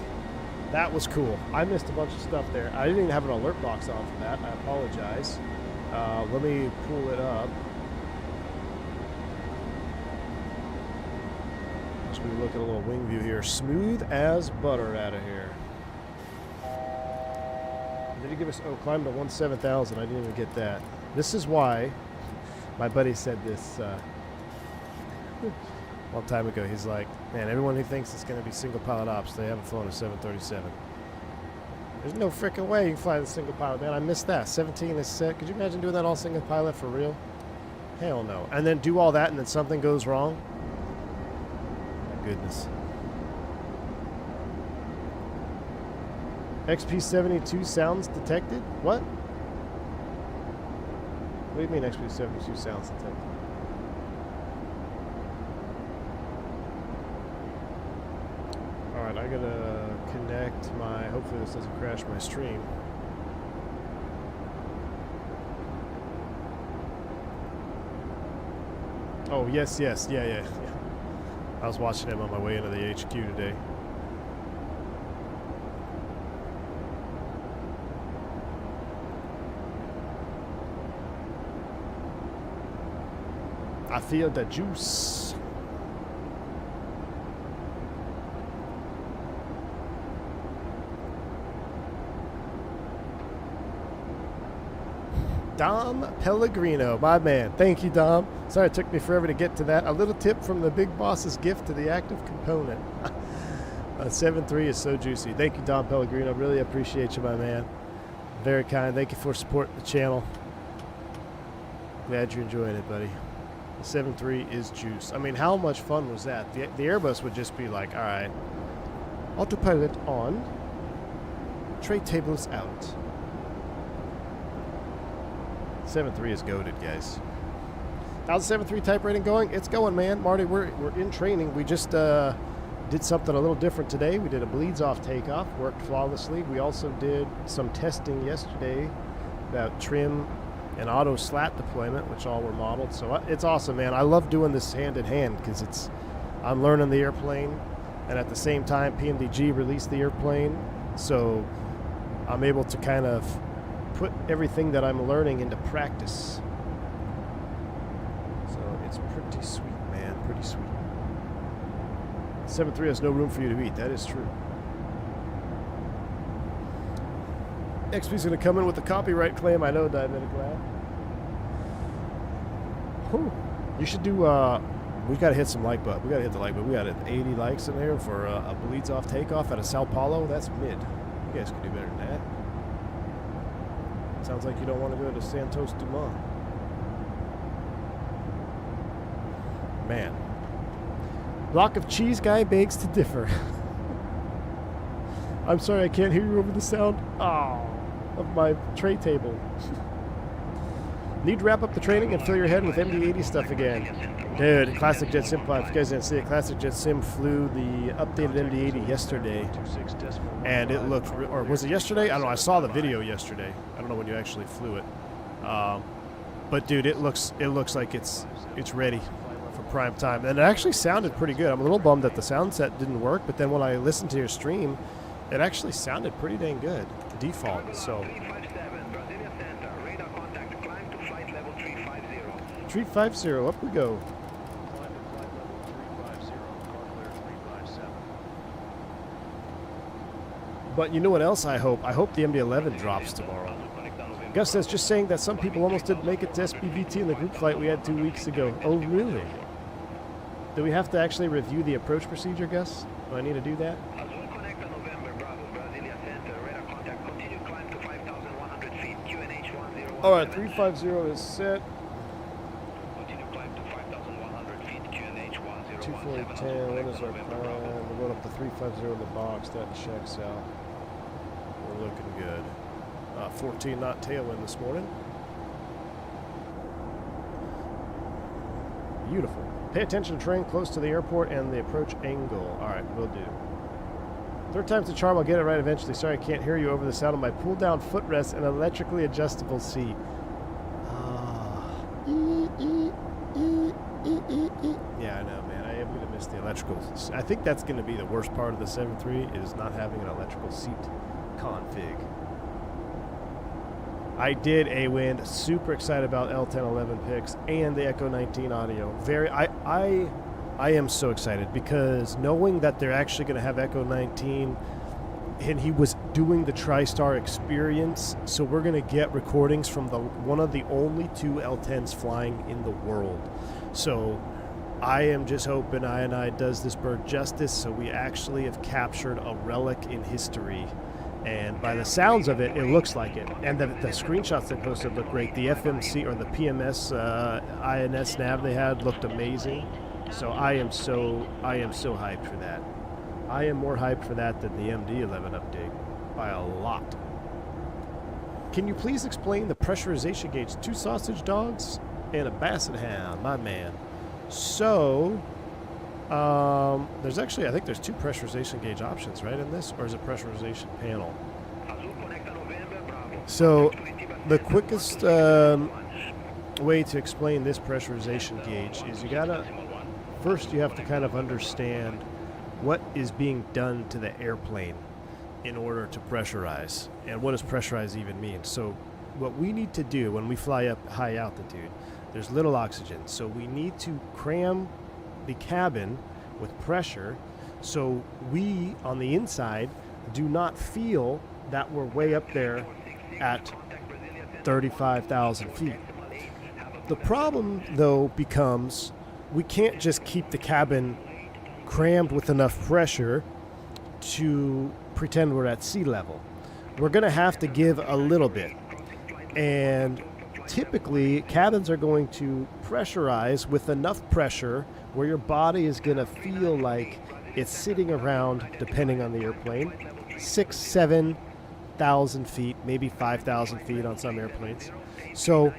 That was cool. I missed a bunch of stuff there. I didn't even have an alert box on for that. I apologize. Let me pull it up. As we look at a little wing view here. Smooth as butter out of here. Did he give us, climb to 17,000. I didn't even get that. This is why my buddy said this a long time ago. He's like, man, everyone who thinks it's going to be single pilot ops, they haven't flown a 737. There's no freaking way you can fly the single pilot, man. I missed that. 17 is set. Could you imagine doing that all single pilot for real? Hell no. And then do all that and then something goes wrong? My goodness. XP72 sounds detected? What? What do you mean XP72 sounds detected? Alright, I gotta connect my... Hopefully this doesn't crash my stream. Oh, yes, yes. Yeah. I was watching him on my way into the HQ today. I feel the juice. Dom Pellegrino, my man. Thank you, Dom. Sorry it took me forever to get to that. A little tip from the big boss's gift to the active component. 7.3 is so juicy. Thank you, Dom Pellegrino. Really appreciate you, my man. Very kind. Thank you for supporting the channel. Glad you're enjoying it, buddy. 7.3 is juice. I mean, how much fun was that? The Airbus would just be like, all right, autopilot on, tray tables out. 7.3 is goated, guys. How's the 7.3 type rating going? It's going, man. Marty, we're in training. We just did something a little different today. We did a bleeds off takeoff, worked flawlessly. We also did some testing yesterday about trim and auto slat deployment, which all were modeled. So it's awesome, man. I love doing this hand in hand because I'm learning the airplane, and at the same time PMDG released the airplane, so I'm able to kind of put everything that I'm learning into practice. So it's pretty sweet, man. Pretty sweet. 7.3 has no room for you to eat. That is true. XP's going to come in with the copyright claim. I know, Diabetic Lab. Whew. You should do, we got to hit some like button. We got to hit the like button. We got 80 likes in there for a bleeds off takeoff out of Sao Paulo. That's mid. You guys can do better than that. Sounds like you don't want to go to Santos Dumont. Man. Block of cheese guy begs to differ. I'm sorry I can't hear you over the sound of my tray table. Need to wrap up the training and fill your head with MD-80 stuff again. Dude, Classic Jet Sim, if you guys didn't see it, Classic Jet Sim flew the updated MD-80 yesterday. And it looked, or was it yesterday? I don't know, I saw the video yesterday. I don't know when you actually flew it. But dude, it looks like it's ready for prime time. And it actually sounded pretty good. I'm a little bummed that the sound set didn't work, but then when I listened to your stream, it actually sounded pretty dang good, default. So 350, up we go. But you know what else I hope? I hope the MD-11 drops tomorrow. Gus says, just saying that some people almost didn't make it to SPVT in the group flight we had 2 weeks ago. Oh, really? Do we have to actually review the approach procedure, Gus? Do I need to do that? All right, 350 is set. 2410, what is our plan? We're going up to 350 in the box. That checks out. We're looking good. 14 knot tailwind this morning. Beautiful. Pay attention to terrain close to the airport and the approach angle. All right, will do. Third time's the charm. I'll get it right eventually. Sorry I can't hear you over the sound of my pull-down footrest and electrically adjustable seat. Yeah, I know, man. I am going to miss the electrical. I think that's going to be the worst part of the 7.3 is not having an electrical seat config. I did A-Wind. Super excited about L1011 picks and the Echo 19 audio. I am so excited because knowing that they're actually going to have Echo 19 and he was doing the TriStar experience, so we're going to get recordings from one of the only 2 L10s flying in the world. So I am just hoping I does this bird justice, so we actually have captured a relic in history. And by the sounds of it, it looks like it. And the screenshots they posted look great. The FMC or the PMS INS nav they had looked amazing. So I am so hyped for that. I am more hyped for that than the MD-11 update by a lot. Can you please explain the pressurization gauge? 2 sausage dogs and a basset hound, my man. So there's actually, I think there's 2 pressurization gauge options, right, in this, or is it pressurization panel? So the quickest way to explain this pressurization gauge is first you have to kind of understand what is being done to the airplane in order to pressurize, and what does pressurize even mean. So what we need to do when we fly up high altitude, there's little oxygen, so we need to cram the cabin with pressure so we on the inside do not feel that we're way up there at 35,000 feet. The problem though becomes we can't just keep the cabin crammed with enough pressure to pretend we're at sea level. We're going to have to give a little bit. And typically, cabins are going to pressurize with enough pressure where your body is going to feel like it's sitting around, depending on the airplane, 6,000, 7,000 feet, maybe 5,000 feet on some airplanes. So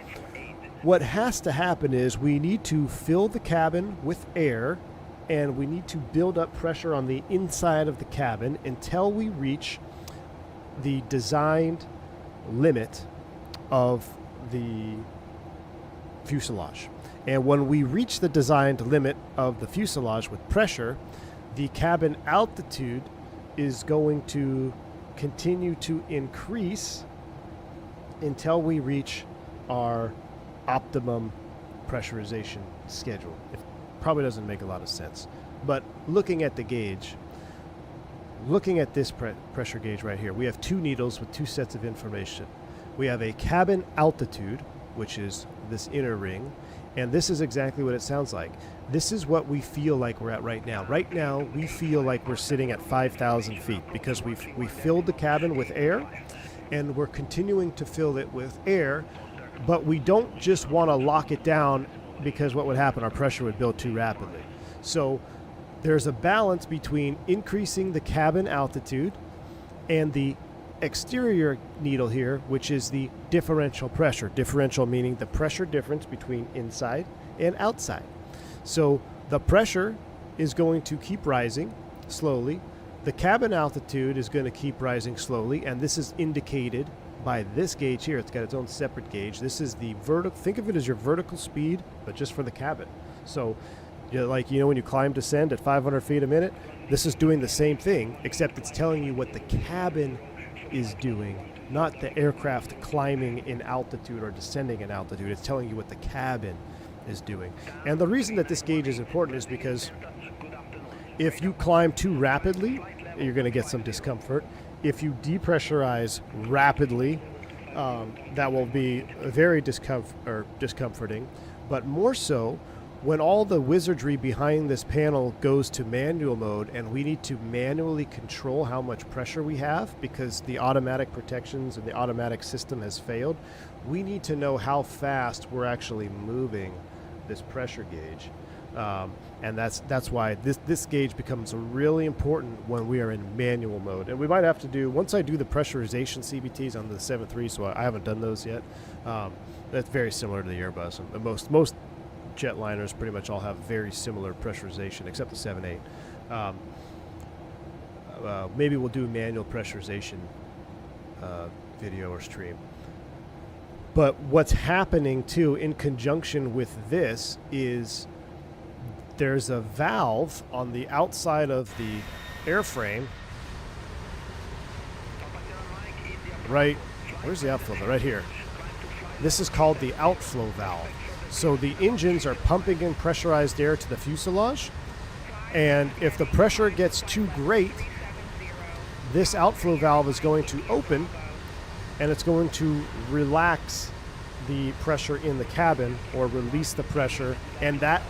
what has to happen is we need to fill the cabin with air, and we need to build up pressure on the inside of the cabin until we reach the designed limit of the fuselage. And when we reach the designed limit of the fuselage with pressure, the cabin altitude is going to continue to increase until we reach our optimum pressurization schedule. It probably doesn't make a lot of sense. But looking at the gauge, looking at this pressure gauge right here, we have two needles with two sets of information. We have a cabin altitude, which is this inner ring, and this is exactly what it sounds like. This is what we feel like we're at right now. Right now, we feel like we're sitting at 5,000 feet because we filled the cabin with air, and we're continuing to fill it with air, but we don't just want to lock it down because what would happen? Our pressure would build too rapidly. So there's a balance between increasing the cabin altitude and the exterior needle here, which is the differential pressure. Differential meaning the pressure difference between inside and outside. So the pressure is going to keep rising slowly. The cabin altitude is going to keep rising slowly, and this is indicated by this gauge here. It's got its own separate gauge. This is the vertical. Think of it as your vertical speed, but just for the cabin. So like, you know, when you climb descend at 500 feet a minute, this is doing the same thing, except it's telling you what the cabin is doing, not the aircraft climbing in altitude or descending in altitude. It's telling you what the cabin is doing. And the reason that this gauge is important is because if you climb too rapidly, you're going to get some discomfort. If you depressurize rapidly, that will be very discomforting. But more so, when all the wizardry behind this panel goes to manual mode and we need to manually control how much pressure we have because the automatic protections and the automatic system has failed, we need to know how fast we're actually moving this pressure gauge. And that's why this gauge becomes really important when we are in manual mode. And we might have to do, once I do the pressurization CBTs on the 7.3, so I haven't done those yet, that's very similar to the Airbus. And most jetliners pretty much all have very similar pressurization, except the 7.8. Maybe we'll do manual pressurization video or stream. But what's happening too in conjunction with this is there's a valve on the outside of the airframe. Right, where's the outflow? Right here. This is called the outflow valve. So the engines are pumping in pressurized air to the fuselage, and if the pressure gets too great, this outflow valve is going to open, and it's going to relax the pressure in the cabin or release the pressure, and that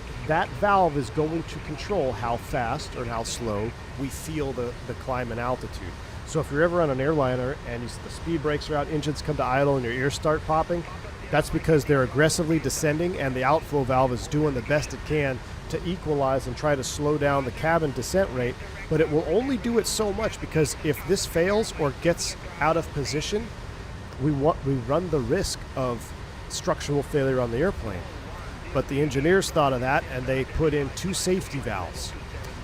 valve is going to control how fast or how slow we feel the climb and altitude. So if you're ever on an airliner and the speed brakes are out, engines come to idle, and your ears start popping, that's because they're aggressively descending and the outflow valve is doing the best it can to equalize and try to slow down the cabin descent rate, but it will only do it so much because if this fails or gets out of position, we run the risk of structural failure on the airplane. But the engineers thought of that and they put in two safety valves.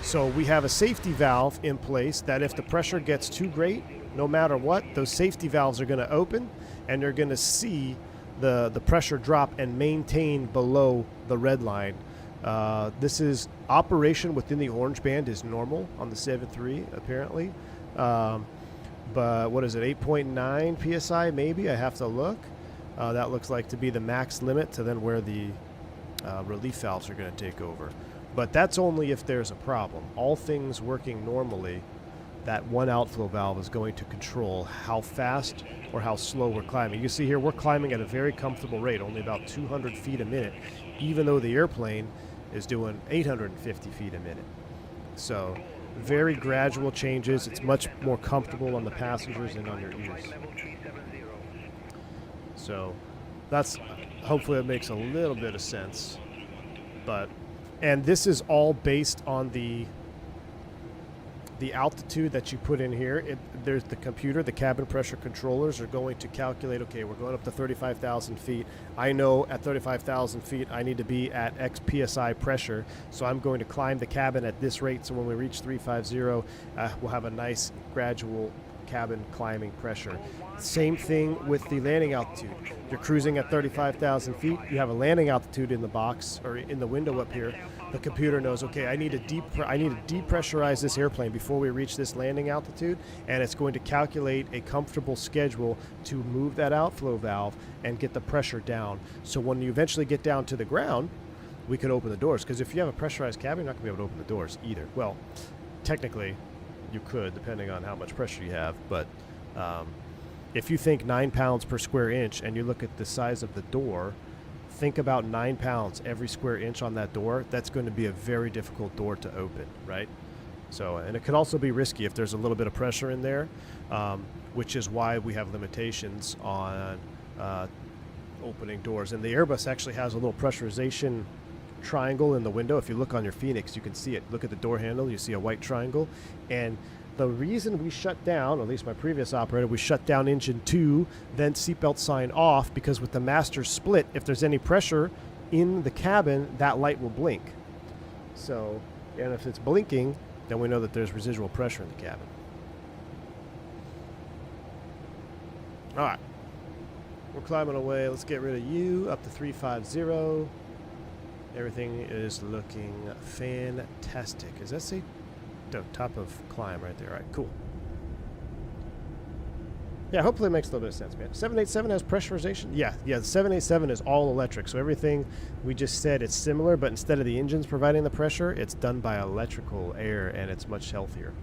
So we have a safety valve in place that if the pressure gets too great, no matter what, those safety valves are going to open and they're going to see the pressure drop and maintain below the red line. This is operation within the orange band is normal on the 7.3 apparently. But what is it, 8.9 psi maybe? I have to look. That looks like to be the max limit to then where the relief valves are going to take over. But that's only if there's a problem. All things working normally, that one outflow valve is going to control how fast or how slow we're climbing. You see here we're climbing at a very comfortable rate, only about 200 feet a minute, even though the airplane is doing 850 feet a minute. So very gradual changes. It's much more comfortable on the passengers and on your ears. So that's, hopefully it makes a little bit of sense. But, and this is all based on the altitude that you put in here. There's the computer, the cabin pressure controllers are going to calculate, okay, we're going up to 35,000 feet. I know at 35,000 feet I need to be at X PSI pressure, so I'm going to climb the cabin at this rate, so when we reach 350, we'll have a nice gradual cabin climbing pressure. Same thing with the landing altitude. You're cruising at 35,000 feet, you have a landing altitude in the box or in the window up here. The computer knows, okay, I need to depressurize this airplane before we reach this landing altitude, and it's going to calculate a comfortable schedule to move that outflow valve and get the pressure down. So when you eventually get down to the ground, we could open the doors, because if you have a pressurized cabin, you're not going to be able to open the doors either. Well, technically, you could, depending on how much pressure you have, but if you think 9 pounds per square inch and you look at the size of the door, think about 9 pounds every square inch on that door. That's going to be a very difficult door to open, right? So, and it could also be risky if there's a little bit of pressure in there, which is why we have limitations on opening doors. And the Airbus actually has a little pressurization triangle in the window. If you look on your Fenix, you can see it. Look at the door handle, you see a white triangle. And the reason we shut down, or at least my previous operator, we shut down engine 2, then seatbelt sign off, because with the master split, if there's any pressure in the cabin, that light will blink. So, and if it's blinking, then we know that there's residual pressure in the cabin. All right, we're climbing away. Let's get rid of you up to 350. Everything is looking fantastic. Is that say top of climb right there? All right, cool. Yeah, hopefully it makes a little bit of sense, man. 787 has pressurization? Yeah, the 787 is all electric, so everything we just said, it's similar, but instead of the engines providing the pressure, it's done by electrical air, and it's much healthier.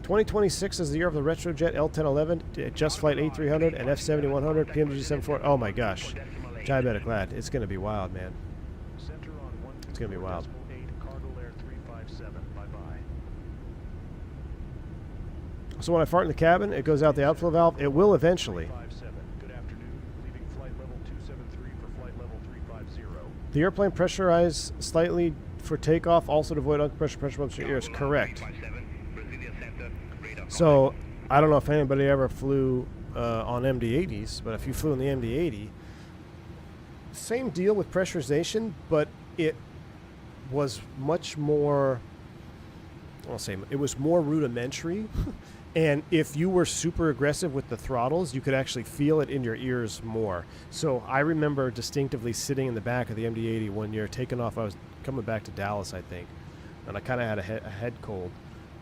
2026 is the year of the retrojet L1011, Just Flight A300, and F7100, PMDG 74. Oh my gosh. Diabetic lad. It's going to be wild, man. It's going to be wild. So when I fart in the cabin, it goes out the outflow valve. It will eventually. The airplane pressurized slightly for takeoff, also to avoid unpressure pressure bumps in your ears. Correct. So I don't know if anybody ever flew on MD-80s, but if you flew in the MD-80, same deal with pressurization, but it was much more, I'll say, it was more rudimentary. And if you were super aggressive with the throttles, you could actually feel it in your ears more. So I remember distinctively sitting in the back of the MD-80 one year, taking off. I was coming back to Dallas, I think, and I kind of had a head cold.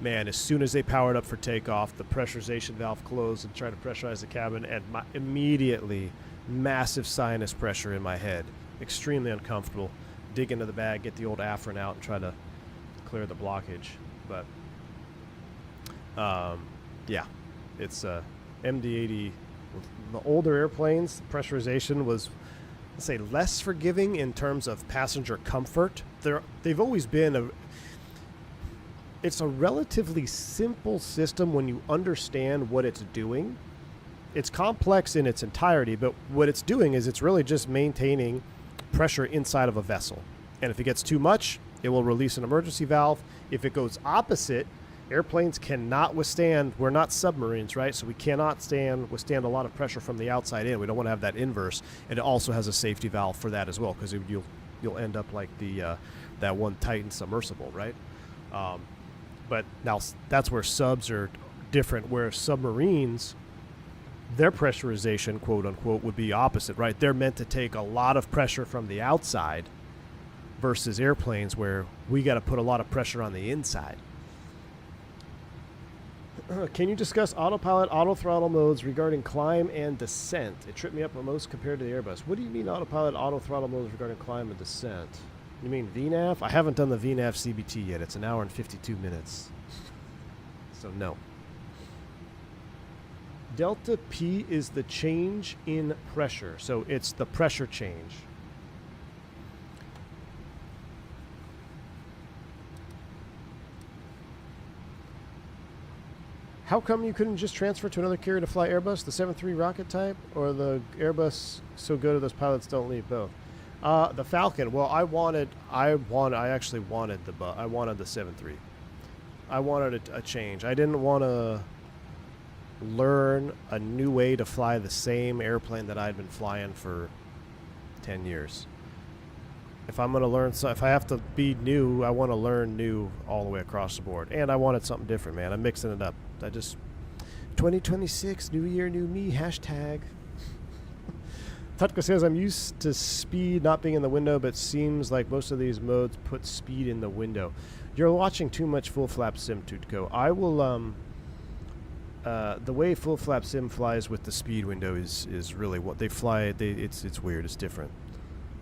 Man, as soon as they powered up for takeoff, the pressurization valve closed and tried to pressurize the cabin, and immediately massive sinus pressure in my head. Extremely uncomfortable. Dig into the bag, get the old Afrin out, and try to clear the blockage. But yeah, it's MD-80. The older airplanes, pressurization was, let's say, less forgiving in terms of passenger comfort. They've always been it's a relatively simple system when you understand what it's doing. It's complex in its entirety, but what it's doing is it's really just maintaining pressure inside of a vessel. And if it gets too much, it will release an emergency valve. If it goes opposite, airplanes cannot withstand, we're not submarines, right? So we cannot withstand a lot of pressure from the outside in. We don't want to have that inverse. And it also has a safety valve for that as well, because you'll end up like that one Titan submersible, right? But now that's where subs are different, where submarines, their pressurization, quote unquote, would be opposite, right? They're meant to take a lot of pressure from the outside versus airplanes where we got to put a lot of pressure on the inside. Can you discuss autopilot, auto throttle modes regarding climb and descent? It tripped me up most compared to the Airbus. What do you mean autopilot, auto throttle modes regarding climb and descent? You mean VNAV? I haven't done the VNAV CBT yet. It's an hour and 52 minutes. So no. Delta P is the change in pressure. So it's the pressure change. How come you couldn't just transfer to another carrier to fly Airbus, the 7.3 rocket type, or the Airbus so good at those pilots don't leave both? The Falcon. Well, I actually wanted the 7.3. I wanted a change. I didn't want to learn a new way to fly the same airplane that I'd been flying for 10 years. If I'm going to learn, if I have to be new, I want to learn new all the way across the board. And I wanted something different, man. I'm mixing it up. 2026, new year, new me, hashtag. Tutka says, I'm used to speed not being in the window, but seems like most of these modes put speed in the window. You're watching too much full flap sim, Tutko. I will, the way full flap sim flies with the speed window is really what they fly. It's weird. It's different.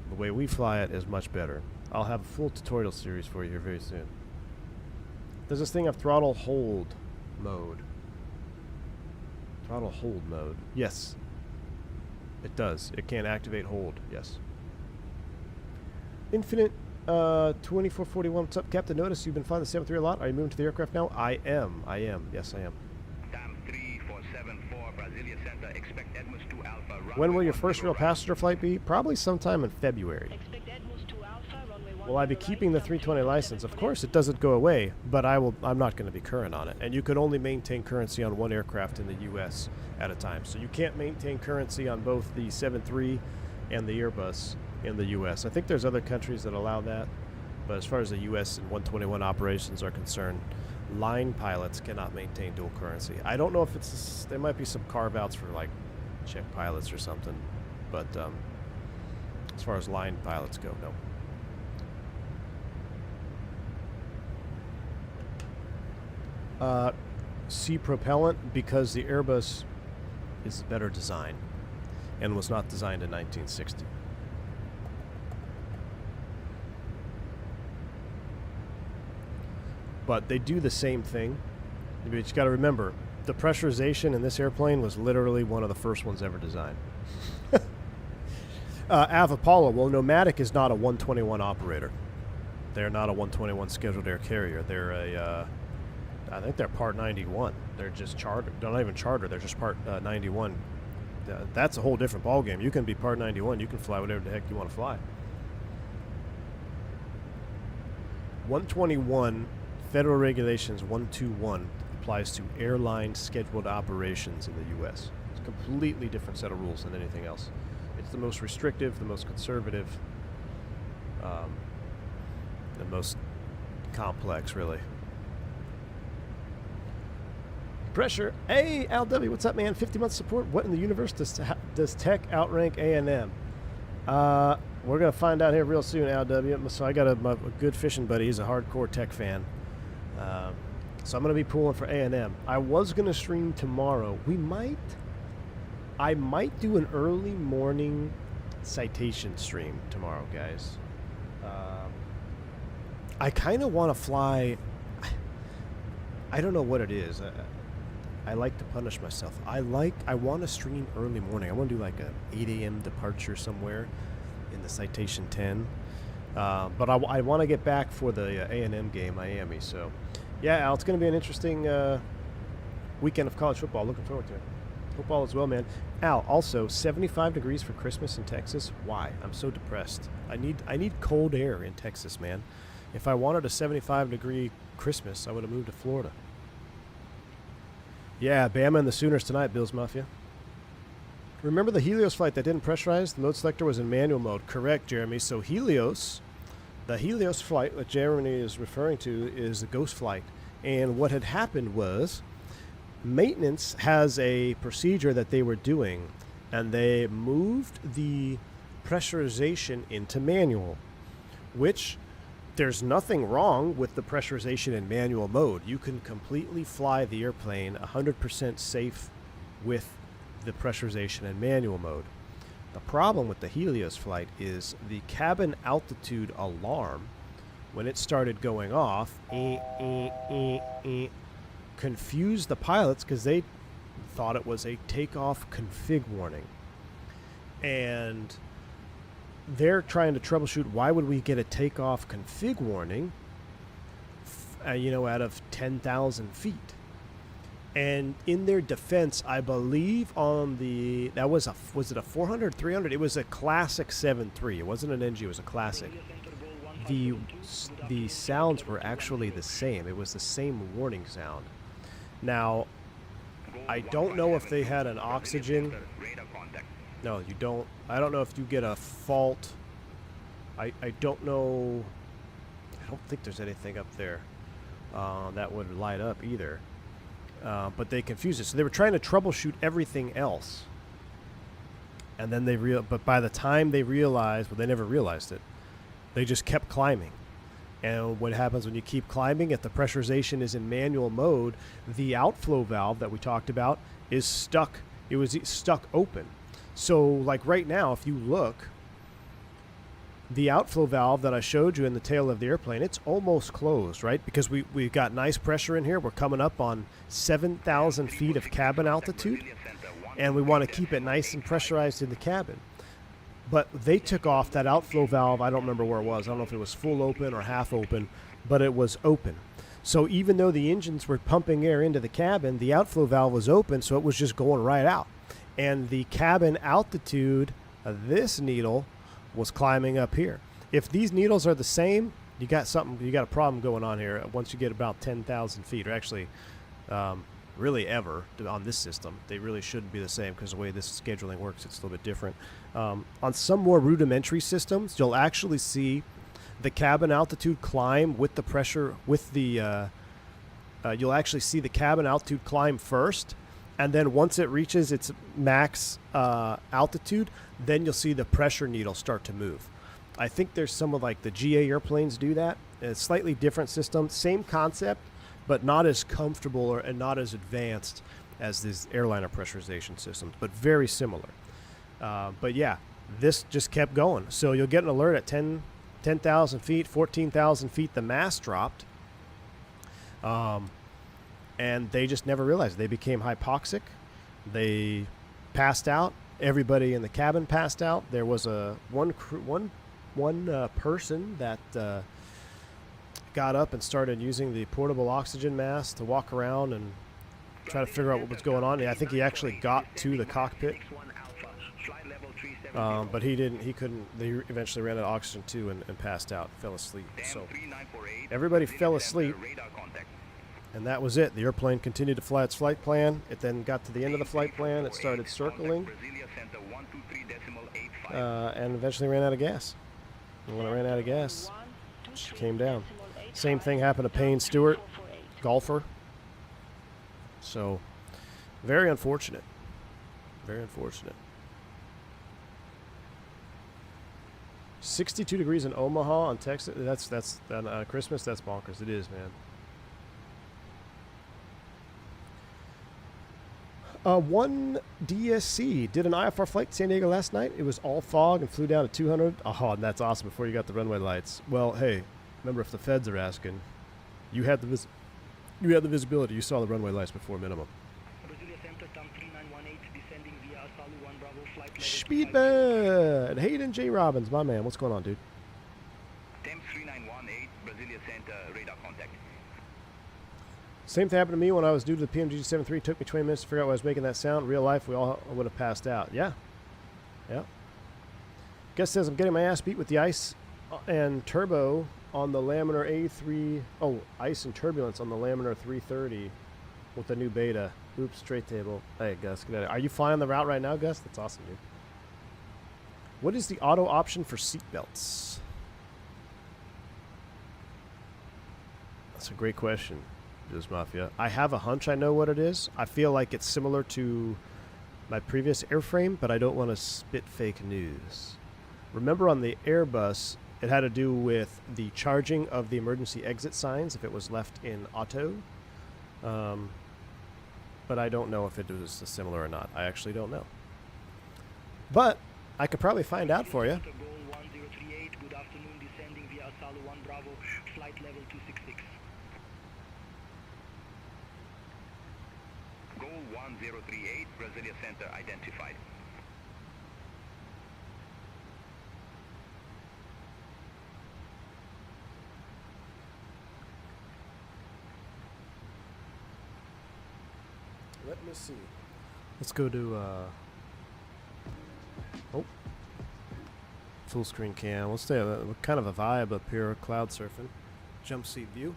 The way we fly it is much better. I'll have a full tutorial series for you here very soon. There's this thing of throttle hold mode. Throttle hold mode. Yes. It does. It can activate hold. Yes. Infinite 2441. What's up, Captain? Notice you've been flying the 7.3 a lot. Are you moving to the aircraft now? I am. Yes, I am. Tam 3474, Brasilia Center. Expect Edmus 2 Alpha. When will your first real passenger flight be? Probably sometime in February. Expect Edmus 2 Alpha, runway 10 Will I be keeping the 320 license? Of course, it doesn't go away, but I'm not going to be current on it. And you can only maintain currency on one aircraft in the U.S. at a time. So you can't maintain currency on both the 7.3 and the Airbus in the U.S. I think there's other countries that allow that, but as far as the U.S. and 121 operations are concerned, line pilots cannot maintain dual currency. I don't know if there might be some carve-outs for like Czech pilots or something, but as far as line pilots go, no. C propellant, because the Airbus is better design and was not designed in 1960. But they do the same thing. But you got to remember, the pressurization in this airplane was literally one of the first ones ever designed. Apollo. Well, Nomadic is not a 121 operator. They're not a 121 scheduled air carrier. They're I think they're Part 91. They're just charter. They're not even charter. They're just Part 91. That's a whole different ballgame. You can be Part 91. You can fly whatever the heck you want to fly. 121, Federal Regulations 121 applies to airline scheduled operations in the U.S. It's a completely different set of rules than anything else. It's the most restrictive, the most conservative, the most complex, really. Pressure. Hey, LW, what's up, man? 50 months support. What in the universe does tech outrank A&M? We're going to find out here real soon, LW. So I got a good fishing buddy. He's a hardcore tech fan. So I'm going to be pulling for A&M. I was going to stream tomorrow. I might do an early morning citation stream tomorrow, guys. I kind of want to fly. I don't know what it is. I like to punish myself. I want to stream early morning. I want to do like a 8 a.m. departure somewhere in the Citation 10. But I want to get back for the A&M game, Miami. So, yeah, Al, it's going to be an interesting weekend of college football. Looking forward to it. Football as well, man. Al, also, 75 degrees for Christmas in Texas. Why? I'm so depressed. I need cold air in Texas, man. If I wanted a 75-degree Christmas, I would have moved to Florida. Yeah, Bama and the Sooners tonight, Bills Mafia. Remember the Helios flight that didn't pressurize? The mode selector was in manual mode. Correct, Jeremy. So the Helios flight that Jeremy is referring to is the Ghost flight. And what had happened was maintenance has a procedure that they were doing, and they moved the pressurization into manual, which there's nothing wrong with the pressurization in manual mode. You can completely fly the airplane 100% safe with the pressurization in manual mode. The problem with the Helios flight is the cabin altitude alarm, when it started going off, confused the pilots because they thought it was a takeoff config warning. And they're trying to troubleshoot, why would we get a takeoff config warning, out of 10,000 feet? And in their defense, I believe on the, was it a 400, 300? It was a classic 7.3. It wasn't an NG, it was a classic. The sounds were actually the same. It was the same warning sound. Now, I don't know if they had an oxygen. No, you don't. I don't know if you get a fault. I don't know. I don't think there's anything up there that would light up either. But they confused it. So they were trying to troubleshoot everything else. And then but by the time they realized, well, they never realized it. They just kept climbing. And what happens when you keep climbing, if the pressurization is in manual mode, the outflow valve that we talked about is stuck. It was stuck open. So like right now, if you look, the outflow valve that I showed you in the tail of the airplane, it's almost closed, right? Because we've got nice pressure in here. We're coming up on 7,000 feet of cabin altitude, and we want to keep it nice and pressurized in the cabin. But they took off that outflow valve. I don't remember where it was. I don't know if it was full open or half open, but it was open. So even though the engines were pumping air into the cabin, the outflow valve was open, so it was just going right out. And the cabin altitude of this needle was climbing up here. If these needles are the same, you got a problem going on here once you get about 10,000 feet, or actually really ever on this system. They really shouldn't be the same because the way this scheduling works, it's a little bit different. On some more rudimentary systems, you'll actually see the cabin altitude climb with the pressure, with the you'll actually see the cabin altitude climb first, and then once it reaches its max altitude, then you'll see the pressure needle start to move. I think there's some of like the GA airplanes do that. It's a slightly different system, same concept, but not as comfortable and not as advanced as these airliner pressurization systems, but very similar. But yeah, this just kept going. So you'll get an alert at 10,000 feet, 14,000 feet, the mast dropped. And they just never realized. They became hypoxic. They passed out. Everybody in the cabin passed out. There was one person that got up and started using the portable oxygen mask to walk around and try to figure out what was going on. I think he actually got to the cockpit, but he didn't. He couldn't. They eventually ran out of oxygen too and passed out, fell asleep. So everybody fell asleep, and that was it. The airplane continued to fly its flight plan. It then got to the end of the flight plan. It started circling, and eventually ran out of gas. And when it ran out of gas, she came down. Same thing happened to Payne Stewart, golfer. So, very unfortunate. Very unfortunate. 62 degrees in Omaha on Texas. That's Christmas. That's bonkers. It is, man. One DSC did an IFR flight to San Diego last night. It was all fog and flew down to 200. Oh, and that's awesome before you got the runway lights. Well, hey, remember, if the feds are asking, you had the visibility. You saw the runway lights before minimum. Speedbird! Hayden J. Robbins, my man. What's going on, dude? Temp 3918, Brasilia Center, radar contact. Same thing happened to me when I was due to the PMDG 73. It took me 20 minutes to figure out why I was making that sound. In real life, we all would have passed out. Yeah. Yeah. Guest says, I'm getting my ass beat with the ice and turbo on the laminar A3. Oh, ice and turbulence on the laminar 330 with the new beta. Oops, straight table. Hey, Gus, get out of here. Are you flying the route right now, Gus? That's awesome, dude. What is the auto option for seatbelts? That's a great question. Just Mafia. I have a hunch I know what it is. I feel like it's similar to my previous airframe, but I don't want to spit fake news. Remember on the Airbus, it had to do with the charging of the emergency exit signs if it was left in auto. But I don't know if it was similar or not. I actually don't know. But I could probably find out for you. Goal 1038, good afternoon, descending via Salo 1 Bravo, flight level 266. Goal 1038, Brasilia Center identified. Let me see. Let's go to, oh. Full screen cam. Let's stay kind of a vibe up here, cloud surfing. Jump seat view.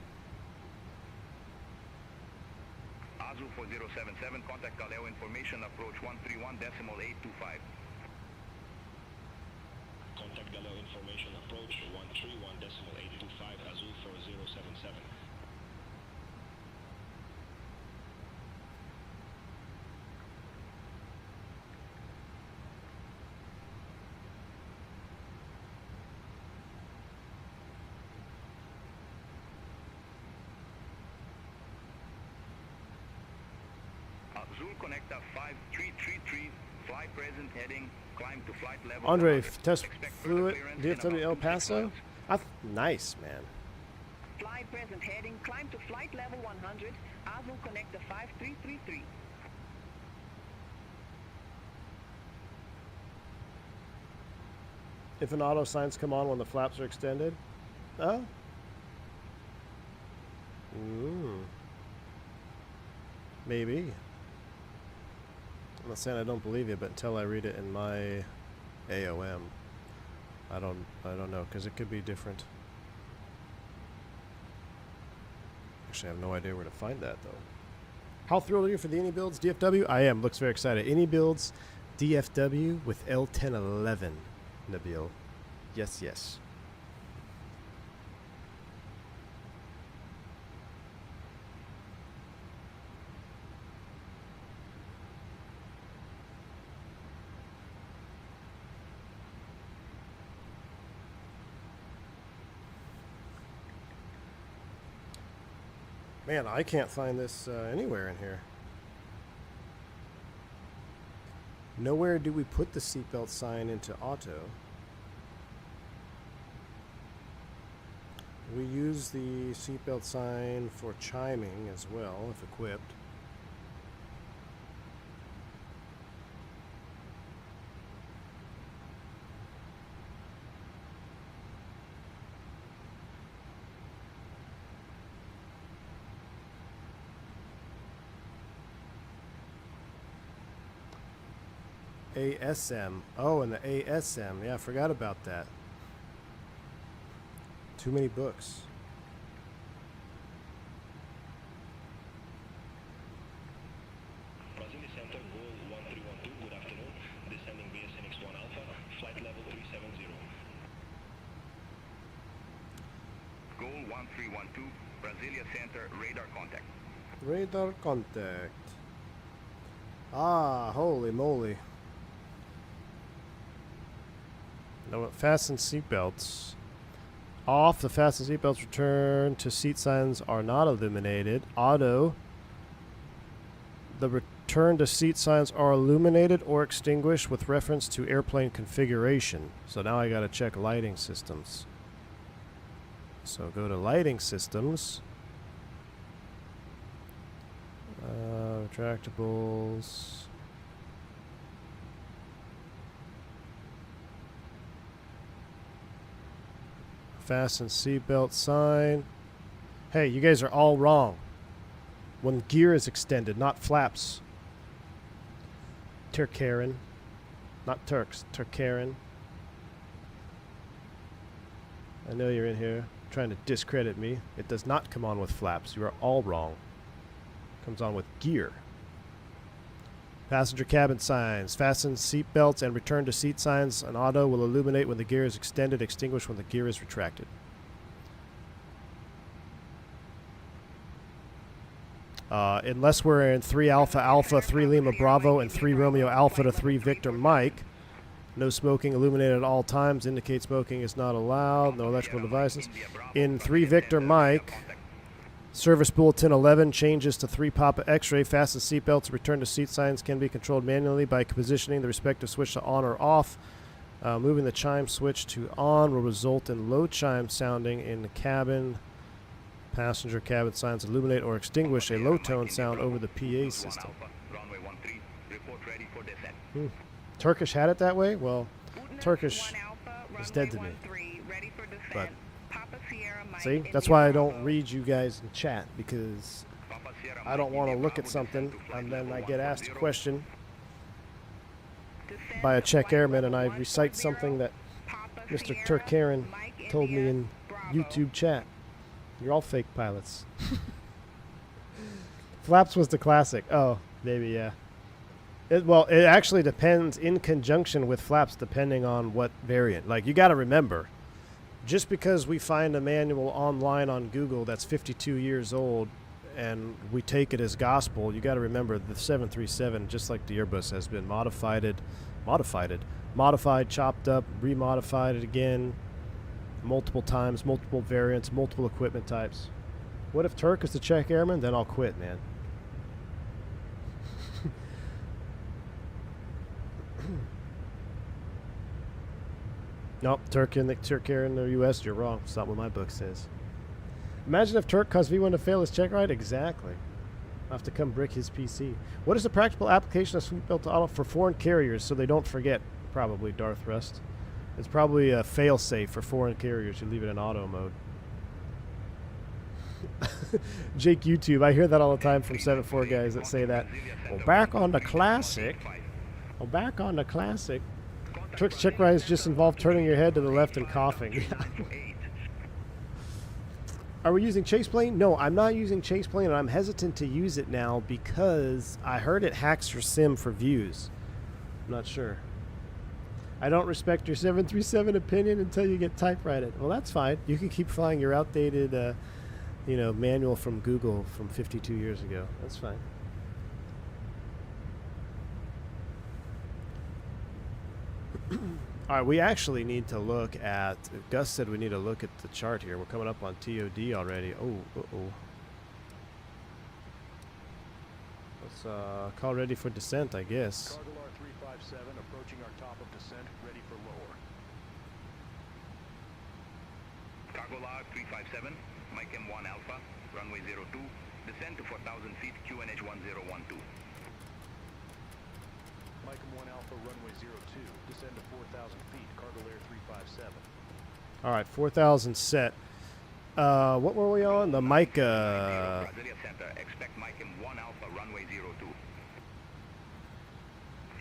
Azul 4077, contact Galeo information, approach 131.825. Contact Galeo information approach 131.825 Azul 4077. Azul connector 5333, fly present heading, climb to flight level. Andre, 100. test Expect further fluid, clearance in DFW El about 2 Paso. seconds. Nice, man. Fly present heading, climb to flight level 100, Azul connector 5333. If an auto signs come on when the flaps are extended. Oh. Maybe. I'm not saying I don't believe you, but until I read it in my AOM, I don't know, because it could be different. Actually, I have no idea where to find that, though. How thrilled are you for the Any Builds DFW? I am. Looks very excited. Any Builds DFW with L1011, Nabil. Yes, yes. Man, I can't find this anywhere in here. Nowhere do we put the seatbelt sign into auto. We use the seatbelt sign for chiming as well, if equipped. ASM. Oh, and the ASM. Yeah, I forgot about that. Too many books. Brasil Center, goal 1312, good afternoon. Descending via Fenix 1 Alpha, flight level 370. Goal 1312, Brasilia Center, radar contact. Radar contact. Ah, holy moly. No, fasten seatbelts. Off, the fasten seatbelts return to seat signs are not illuminated. Auto. The return to seat signs are illuminated or extinguished with reference to airplane configuration. So now I gotta check lighting systems. So go to lighting systems. Retractables. Fasten seatbelt sign. Hey, you guys are all wrong. When gear is extended, not flaps. Turkaren. Not Turks, Turkaren. I know you're in here trying to discredit me. It does not come on with flaps. You are all wrong. It comes on with gear. Passenger cabin signs. Fasten seat belts and return to seat signs. An auto will illuminate when the gear is extended, extinguish when the gear is retracted. Unless we're in 3 Alpha Alpha, 3 Lima Bravo, and 3 Romeo Alpha to 3 Victor Mike. No smoking illuminated at all times. Indicate smoking is not allowed. No electrical devices. In 3 Victor Mike, service bulletin 11 changes to 3 Papa X-ray. Fasten seatbelts. Return to seat signs can be controlled manually by positioning the respective switch to on or off. Moving the chime switch to on will result in low chime sounding in the cabin. Passenger cabin signs illuminate or extinguish a low tone sound over the PA system. Turkish had it that way? Well, Turkish is dead to me. But, see, that's why I don't read you guys in chat, because I don't want to look at something and then I get asked a question by a Czech airman and I recite something that Mr. Turkaren told me in YouTube chat. You're all fake pilots. Flaps was the classic. Oh, maybe, yeah. Well, it actually depends in conjunction with flaps depending on what variant. Like, you got to remember, just because we find a manual online on Google that's 52 years old and we take it as gospel, you got to remember the 737, just like the Airbus, has been modified, chopped up, remodified it again multiple times, multiple variants, multiple equipment types. What if Turk is the Czech airman? Then I'll quit, man. Nope, Turk air in the U.S., you're wrong. It's not what my book says. Imagine if Turk caused V1 to fail his check ride. Exactly. I'll have to come brick his PC. What is the practical application of seatbelt auto for foreign carriers so they don't forget? Probably Darth Rust. It's probably a fail-safe for foreign carriers. You leave it in auto mode. Jake YouTube, I hear that all the time from 7.4 guys that say that. Well, back on the classic. Turk's check rides just involve turning your head to the left and coughing. Are we using Chase Plane? No, I'm not using Chase Plane, and I'm hesitant to use it now because I heard it hacks your sim for views. I'm not sure. I don't respect your 737 opinion until you get typewritten. Well, that's fine. You can keep flying your outdated, manual from Google from 52 years ago. That's fine. All right, we actually need to look at, Gus said we need to look at the chart here. We're coming up on TOD already. Oh, uh-oh. Let's call ready for descent, I guess. Cargolar 357 approaching our top of descent, ready for lower. Cargolar 357, Mike M1 Alpha, runway 02, descend to 4,000 feet, QNH 1012. Mike M1 Alpha, runway 02, descend to 4,000 feet, Cargolar 357. All right, 4,000 set. What were we on? The Mike, Brasilia Center, expect Mike M1 Alpha, runway 02.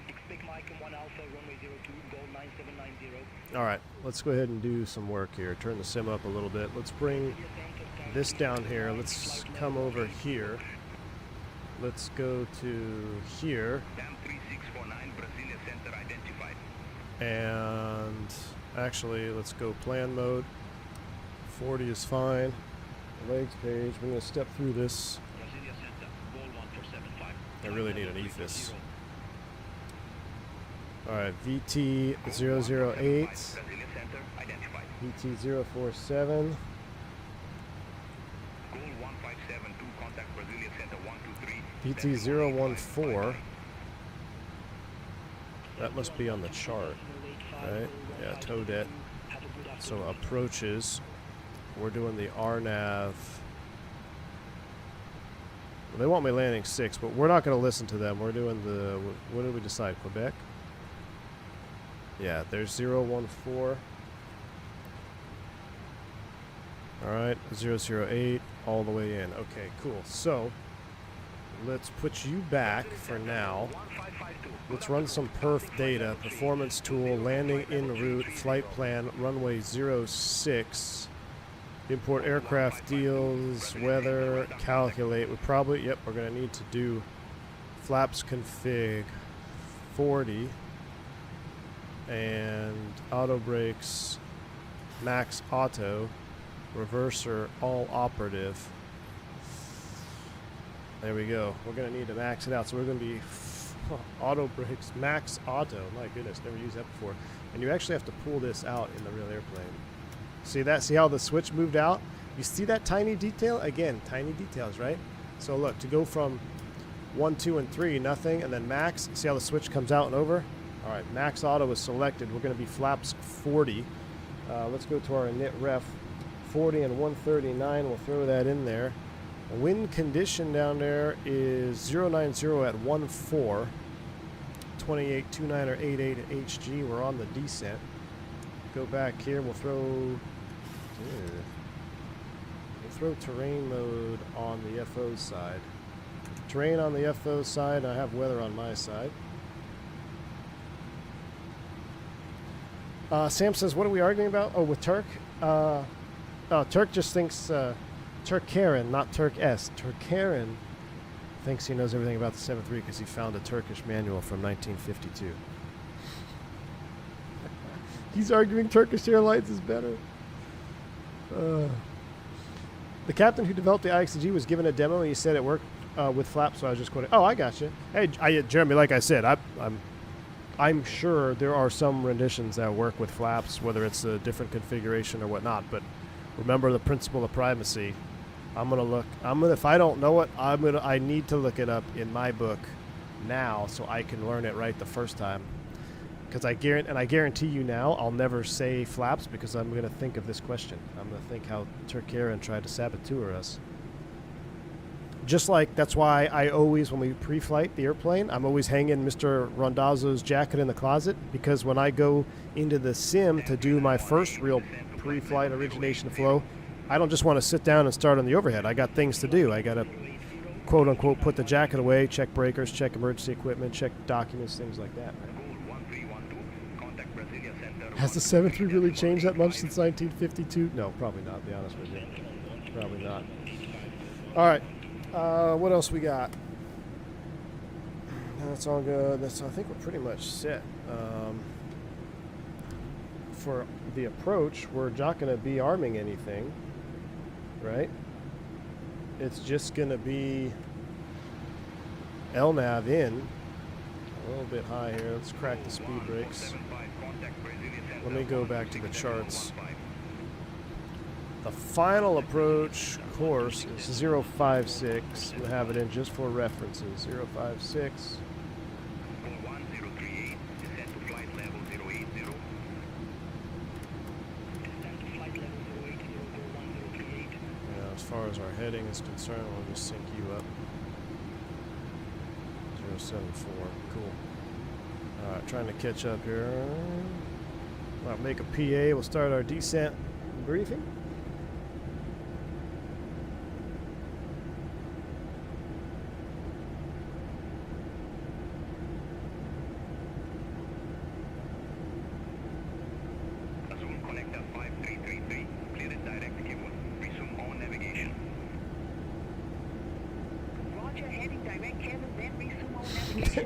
Expect Mike M1 Alpha, runway 02, goal 9790. All right, let's go ahead and do some work here. Turn the sim up a little bit. Let's bring this down here. Let's come over here. Let's go to here. Dam 3649, Brasilia Center identified. And actually, let's go plan mode. 40 is fine. Legs page. We're going to step through this. Brasilia Center, goal 1475. I really need an EFIS. Alright, VT008, Brasilia Center identified. VT047, Goal 1572, contact Brasilia Center 123. VT014. That must be on the chart, right? Yeah, Todet. So approaches. We're doing the RNAV. Well, they want me landing 6, but we're not going to listen to them. We're doing the, what did we decide, Quebec? Yeah, there's 014. Alright, 008, all the way in. Okay, cool. So, let's put you back for now. Let's run some perf data, performance tool, landing en route, flight plan, runway 06. Import aircraft deals, weather, calculate. We probably, yep, we're going to need to do flaps config 40 and auto brakes max auto, reverser all operative. There we go. We're going to need to max it out. So we're going to be auto brakes, max auto. My goodness, never used that before. And you actually have to pull this out in the real airplane. See that? See how the switch moved out? You see that tiny detail? Again, tiny details, right? So look, to go from 1, 2, and 3, nothing, and then max. See how the switch comes out and over? All right, max auto is selected. We're going to be flaps 40. Let's go to our init ref 40 and 139. We'll throw that in there. Wind condition down there is 090 at 14, 2829 or 88 at HG. We're on the descent. Go back here. We'll throw terrain mode on the FO side. Terrain on the FO side. I have weather on my side. Sam says, "What are we arguing about?" Oh, with Turk. Turk just thinks. Turkaren, not Turk S. Turkaren thinks he knows everything about the 7.3 because he found a Turkish manual from 1952. He's arguing Turkish Airlines is better. The captain who developed the IXG was given a demo and he said it worked with flaps, so I was just quoting. Oh, I got you. Hey, Jeremy, like I said, I'm sure there are some renditions that work with flaps, whether it's a different configuration or whatnot, but remember the principle of primacy. If I don't know it, I need to look it up in my book now so I can learn it right the first time. Because I guarantee you now, I'll never say flaps because I'm going to think of this question. I'm going to think how Turkaren tried to saboteur us. Just like, that's why I always, when we pre-flight the airplane, I'm always hanging Mr. Rondazzo's jacket in the closet, because when I go into the sim to do my first real pre-flight origination flow, I don't just want to sit down and start on the overhead. I got things to do. I got to, quote unquote, put the jacket away, check breakers, check emergency equipment, check documents, things like that. Has the 7.3 really changed that much since 1952? No, probably not, to be honest with you. Probably not. All right. What else we got? That's all good. I think we're pretty much set. For the approach, we're not going to be arming anything, right? It's just going to be LNAV in. A little bit high here. Let's crack the speed brakes. Let me go back to the charts. The final approach course is 056. We'll have it in just for references. 056. As far as our heading is concerned, we'll just sync you up. 074. Cool. Alright, trying to catch up here. I'll make a PA. We'll start our descent briefing.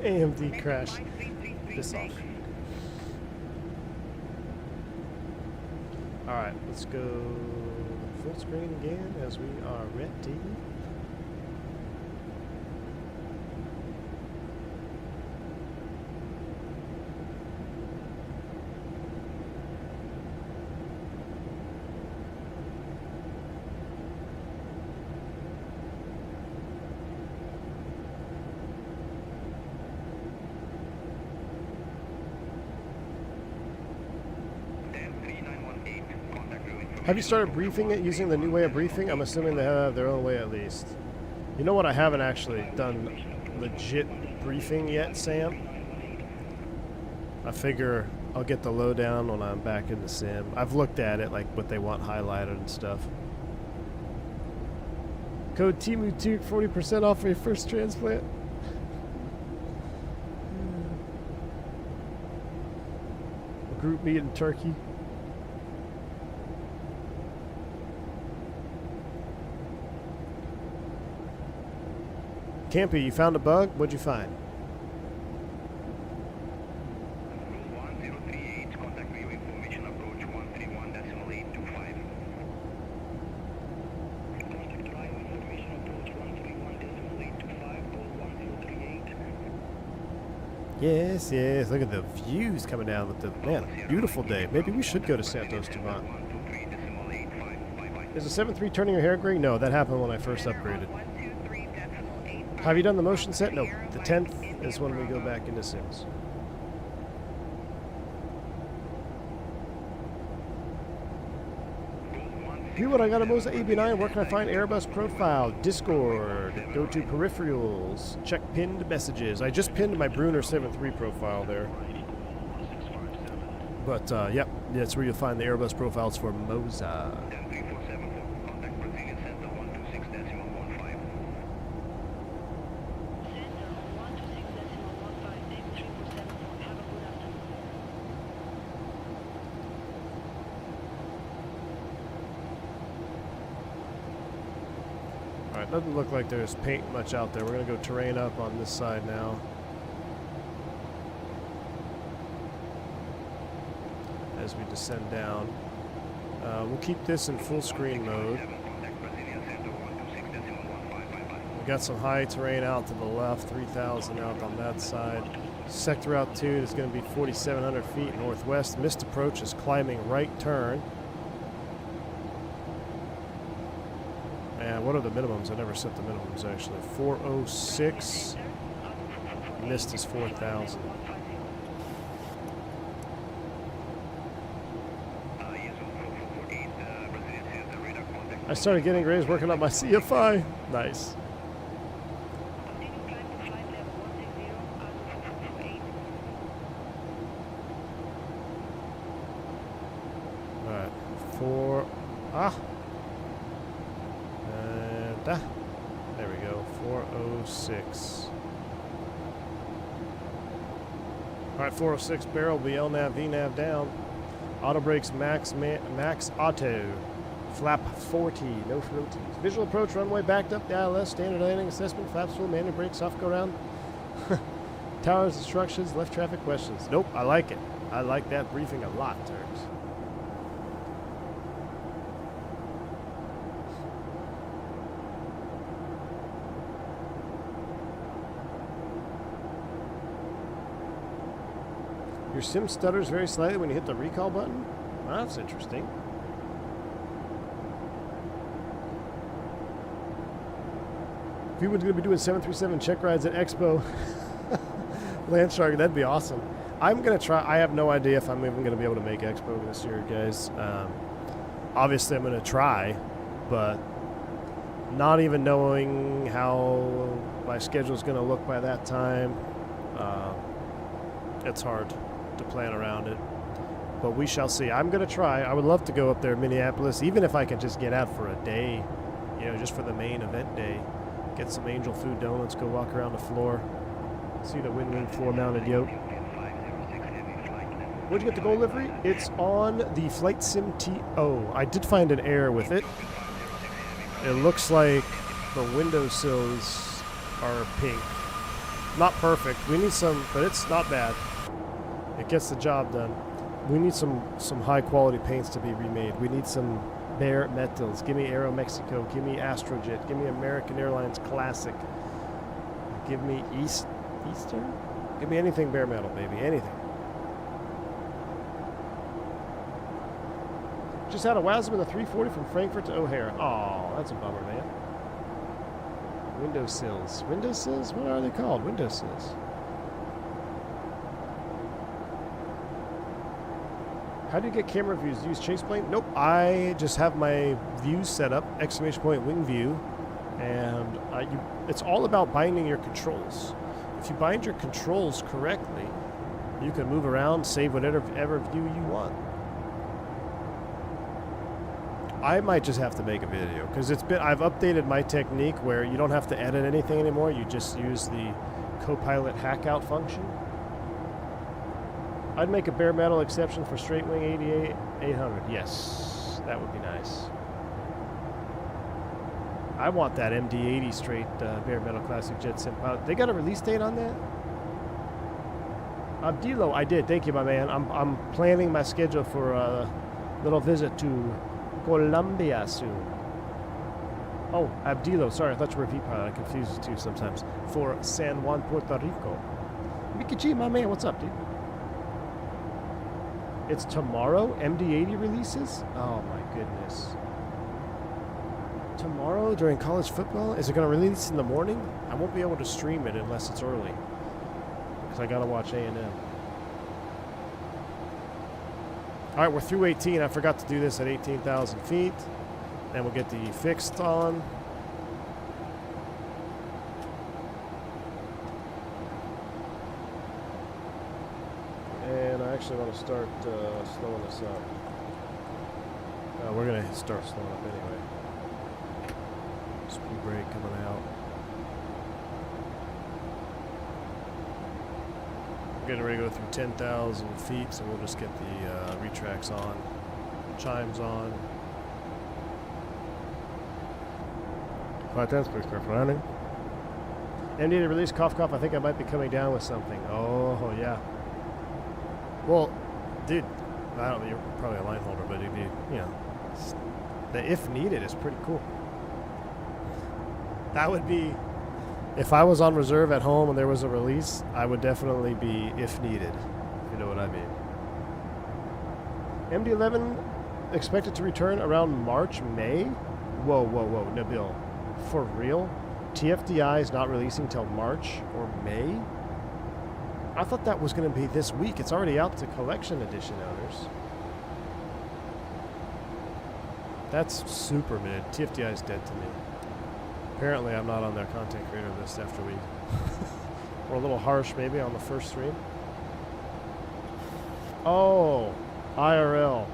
AMD crash. This off. Alright, let's go full screen again as we are ready. Have you started briefing it using the new way of briefing? I'm assuming they have their own way at least. You know what? I haven't actually done legit briefing yet, Sam. I figure I'll get the lowdown when I'm back in the sim. I've looked at it, like what they want highlighted and stuff. Code TIMU2, 40% off for your first transplant. A group meet in Turkey. Campy, you found a bug? What'd you find? 1038, contact view information approach 131.825. Contact drive information approach 131.825. Yes, yes. Look at the views coming down with the, man, beautiful day. Maybe we should go to Santos Dumont. Is the 7.3 turning your hair gray? No, that happened when I first upgraded. Have you done the motion set? No. The 10th is when we go back into Sims. What I got a Moza AB9. Where can I find Airbus profile? Discord. Go to peripherals. Check pinned messages. I just pinned my Brunner 7.3 profile there. But, yep, that's where you'll find the Airbus profiles for Moza. Alright, doesn't look like there's paint much out there. We're going to go terrain up on this side now. As we descend down. We'll keep this in full screen mode. We got some high terrain out to the left, 3,000 out on that side. Sector Route 2 is going to be 4,700 feet northwest. Missed approach is climbing right turn. And what are the minimums? I never set the minimums actually. 406. Missed is 4,000. I started getting grades working on my CFI. Nice. Alright. There we go. 406. Alright, 406 barrel, BL nav, VNav down. Auto brakes max auto. Flap 40, no floaties. Visual approach, runway backed up, the ILS, standard landing assessment, flaps full, manual brakes, soft go around. Towers, instructions, left traffic questions. Nope, I like it. I like that briefing a lot, Turks. Your sim stutters very slightly when you hit the recall button? Well, that's interesting. If we were going to be doing 737 check rides at Expo Landshark, that'd be awesome. I'm going to try. I have no idea if I'm even going to be able to make Expo this year, guys. Obviously, I'm going to try, but not even knowing how my schedule is going to look by that time, it's hard to plan around it. But we shall see. I'm going to try. I would love to go up there in Minneapolis, even if I can just get out for a day, you know, just for the main event day. Get some Angel Food donuts, go walk around the floor, see the Win-Win floor-mounted yoke. Where'd you get the gold livery? It's on the Flight Sim TO. I did find an error with it. It looks like the windowsills are pink. Not perfect. We need some, but it's not bad. It gets the job done. We need some high-quality paints to be remade. We need some bare metals. Give me Aero Mexico. Give me Astrojet. Give me American Airlines Classic. Give me Eastern? Give me anything bare metal, baby. Anything. Just had a WASM in the 340 from Frankfurt to O'Hare. Oh, that's a bummer, man. Windowsills. Windowsills? What are they called? Windowsills. How do you get camera views? Do you use chase plane? Nope. I just have my views set up, exclamation point wing view, and it's all about binding your controls. If you bind your controls correctly, you can move around, save whatever view you want. I might just have to make a video because I've updated my technique where you don't have to edit anything anymore. You just use the Copilot hackout function. I'd make a bare metal exception for straight wing 88-800. Yes, that would be nice. I want that MD-80 straight bare metal classic jet sim pilot. They got a release date on that? Abdilo, I did. Thank you, my man. I'm planning my schedule for a little visit to Colombia soon. Oh, Abdilo. Sorry, I thought you were a V pilot. I confuse the two sometimes. For San Juan, Puerto Rico. Mickey G, my man, what's up, dude? It's tomorrow MD-80 releases? Oh my goodness. Tomorrow during college football? Is it going to release in the morning? I won't be able to stream it unless it's early. Because I got to watch A&M. Alright, we're through 18. I forgot to do this at 18,000 feet. Then we'll get the fixed on. And I actually want to start slowing this up. We're going to start slowing up anyway. Speed brake coming out. We're getting ready to go through 10,000 feet, so we'll just get the retracts on, chimes on. Flight 10's pretty start running. MD-80 release, cough, cough. I think I might be coming down with something. Oh, yeah. Well, dude, I don't know, you're probably a line holder, but it'd be, you know, the if needed is pretty cool. That would be, if I was on reserve at home and there was a release, I would definitely be if needed, if you know what I mean. MD-11 expected to return around March, May? Whoa, whoa, whoa, Nabil. For real? TFDI is not releasing till March or May? I thought that was going to be this week. It's already out to collection edition owners. That's super mid. TFDI is dead to me. Apparently I'm not on their content creator list after we were a little harsh maybe on the first stream. Oh, IRL.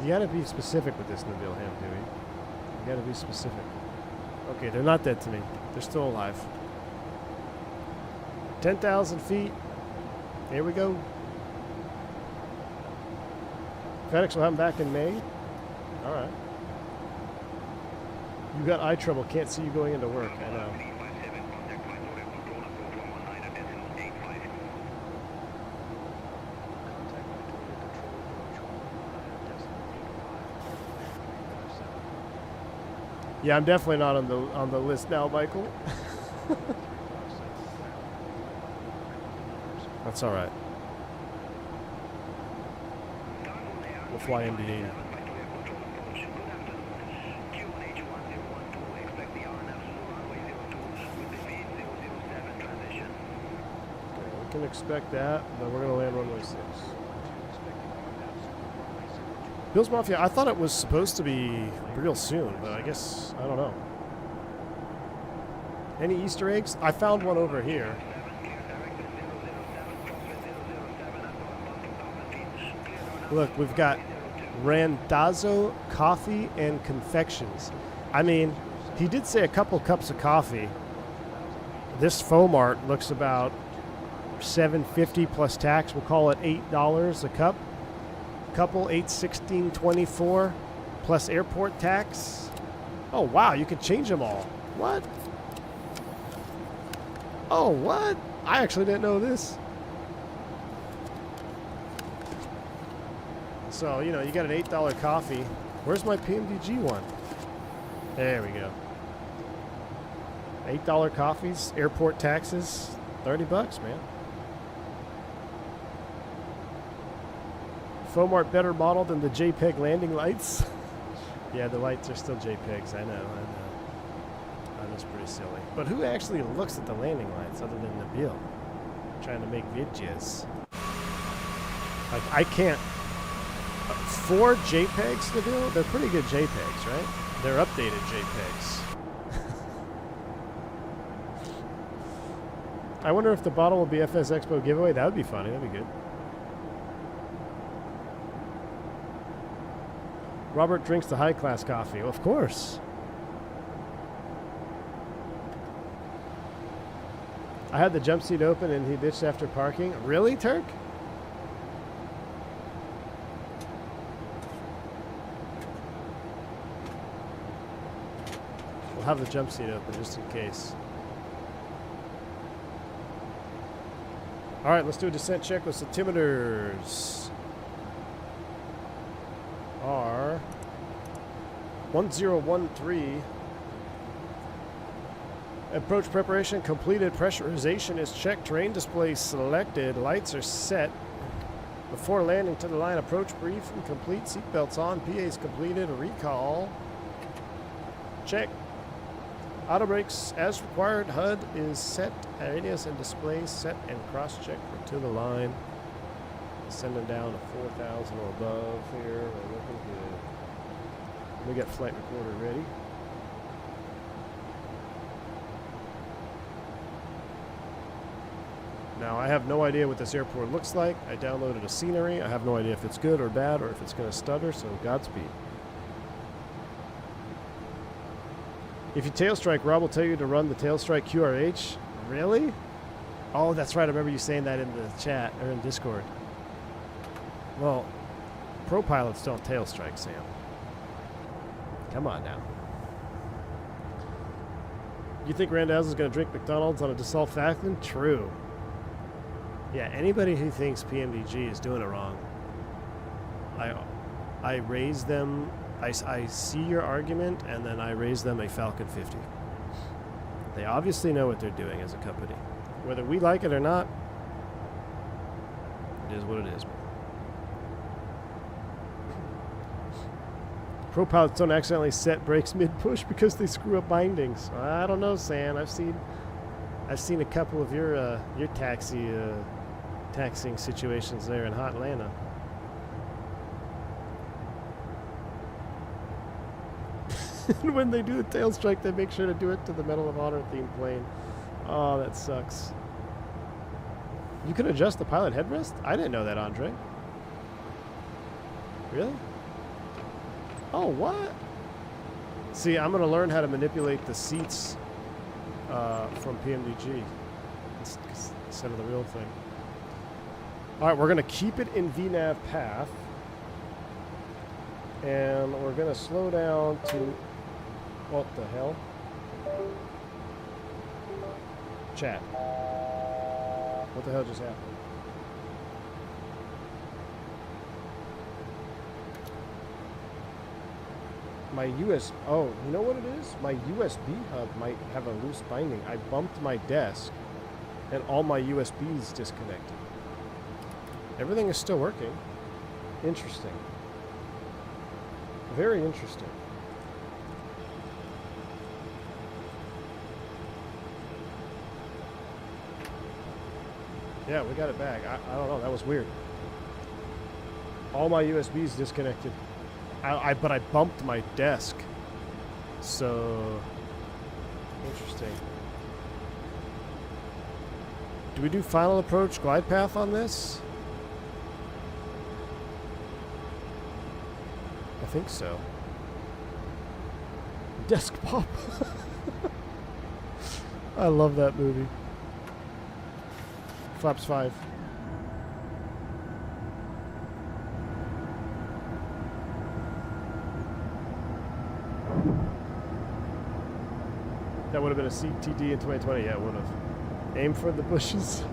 You gotta be specific with this, Nabil Ham, Dewey. You gotta be specific. Okay, they're not dead to me. They're still alive. 10,000 feet. Here we go. Fenix will have them back in May. All right. You got eye trouble. Can't see you going into work. I know. Yeah, I'm definitely not on the list now, Michael. That's all right. We'll fly MD-80. We can expect that, but we're going to land runway 6. Bill's Mafia, I thought it was supposed to be real soon, but I guess, I don't know. Any Easter eggs? I found one over here. Look, we've got Randazzo coffee and confections. I mean, he did say a couple cups of coffee. This foam art looks about $7.50 plus tax. We'll call it $8 a cup. Couple $8.16.24 plus airport tax. Oh wow, you can change them all. What? Oh what? I actually didn't know this. So, you know, you got an $8 coffee. Where's my PMDG one? There we go. $8 coffees, airport taxes, $30, man. Foam art better model than the JPEG landing lights. Yeah, the lights are still JPEGs. I know. That is pretty silly. But who actually looks at the landing lights other than Nabil? Trying to make videos. Like, I can't. 4 JPEGs, Nabil? They're pretty good JPEGs, right? They're updated JPEGs. I wonder if the bottle will be FS Expo giveaway. That would be funny. That'd be good. Robert drinks the high-class coffee. Of course. I had the jump seat open and he bitched after parking. Really, Turk? We'll have the jump seat open just in case. All right, let's do a descent check with altimeters. Are 1013. Approach preparation completed. Pressurization is checked. Terrain display selected. Lights are set. Before landing to the line, approach briefing complete. Seatbelts on. PA's completed. Recall. Check. Auto brakes as required. HUD is set. Radius and display set and cross-check to the line. Sending down to 4,000 or above here. We're looking good. We got flight recorder ready. Now, I have no idea what this airport looks like. I downloaded a scenery. I have no idea if it's good or bad or if it's going to stutter, so Godspeed. If you tail strike, Rob will tell you to run the tail strike QRH. Really? Oh, that's right. I remember you saying that in the chat or in Discord. Well, pro pilots don't tail strike, Sam. Come on now. You think Randazzo's going to drink McDonald's on a Dassault Falcon? True. Yeah, anybody who thinks PMDG is doing it wrong, I raise them, I see your argument, and then I raise them a Falcon 50. They obviously know what they're doing as a company. Whether we like it or not, it is what it is, man. Pro pilots don't accidentally set brakes mid-push because they screw up bindings. I don't know, Sam. I've seen a couple of your taxiing situations there in hot Atlanta. And when they do the tail strike, they make sure to do it to the Medal of Honor themed plane. Oh, that sucks. You can adjust the pilot headrest? I didn't know that, Andre. Really? Oh, what? See, I'm going to learn how to manipulate the seats from PMDG instead of the real thing. All right, we're going to keep it in VNAV path. And we're going to slow down to... What the hell? Chat. What the hell just happened? My oh, you know what it is? My USB hub might have a loose binding. I bumped my desk and all my USBs disconnected. Everything is still working. Interesting. Very interesting. Yeah, we got it back. I don't know. That was weird. All my USBs disconnected. But I bumped my desk. So, interesting. Do we do final approach glide path on this? I think so. Desk pop. I love that movie. Flaps 5. That would have been a CTD in 2020. Yeah, it would have. Aim for the bushes.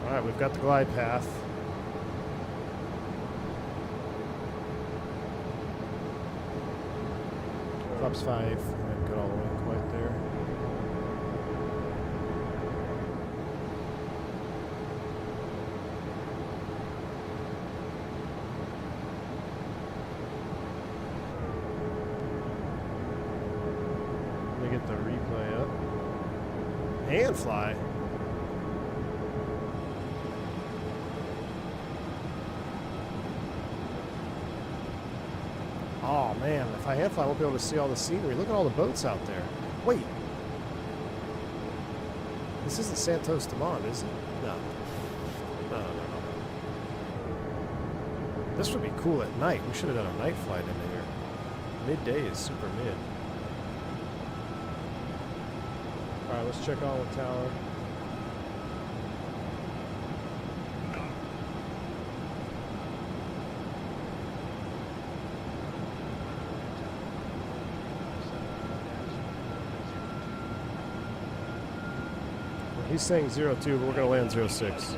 All right, we've got the glide path. Flaps 5. I haven't got all the way quite there. Get the replay up and fly. Oh man, if I hand fly, I won't be able to see all the scenery. Look at all the boats out there. Wait, this isn't Santos Dumont, is it? No. No. This would be cool at night. We should have done a night flight into here. Midday is super mid. Alright, let's check on the tower. He's saying 02, but we're going to land 06.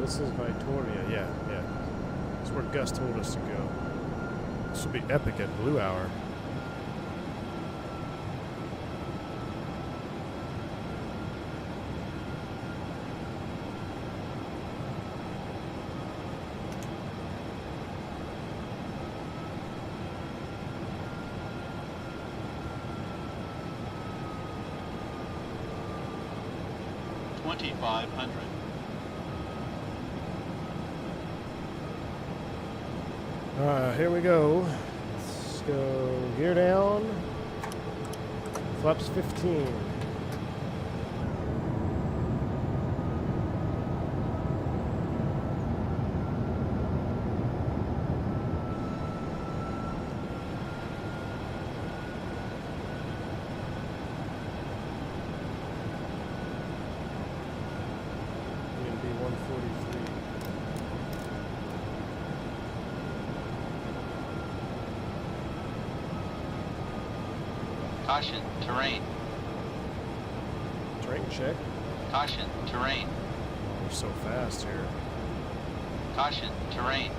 this is Victoria. Yeah, yeah. That's where Gus told us to go. This will be epic at Blue Hour. Here we go. Let's go gear down. Flaps 15. PMD 143. Caution, terrain. Terrain check. Caution, terrain. We're so fast here. Caution, terrain.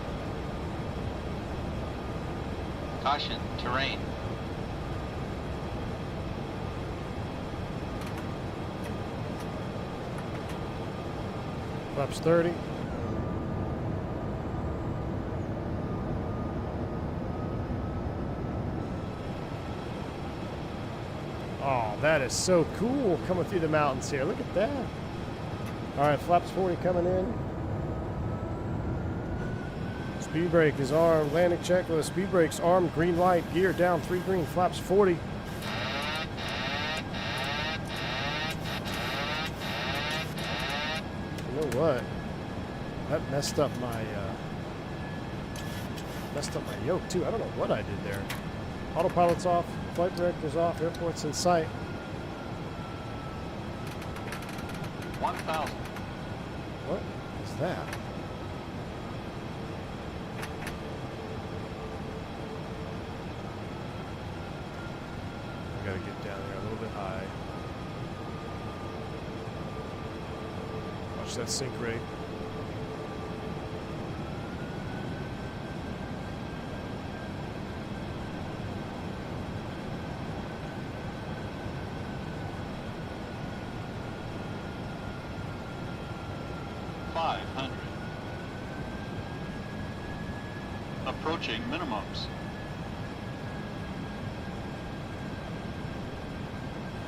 Caution, terrain. Flaps 30. Oh, that is so cool coming through the mountains here. Look at that. All right, flaps 40 coming in. Speed brake is armed. Landing checklist. Speed brakes armed. Green light. Gear down. 3 green. Flaps 40. You know what? That messed up my yoke too. I don't know what I did there. Autopilot's off. Flight director's off. Airport's in sight. 1,000. What is that? I gotta get down there a little bit high. Watch that sink rate. Approaching minimums.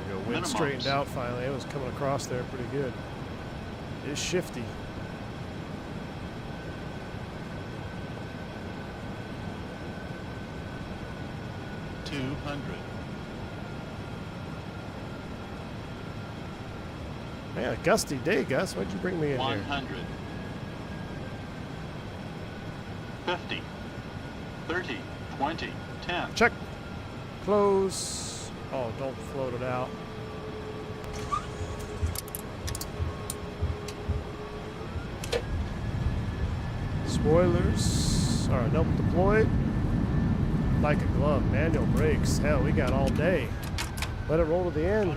There we go. Wind straightened out finally. It was coming across there pretty good. It is shifty. Man, a gusty day, Gus. Why'd you bring me in 100. 50. 30. 20. 10. Check. Close. Oh, don't float it out. Spoilers. Alright, nope, deployed. Like a glove. Manual brakes. Hell, we got all day. Let it roll to the end.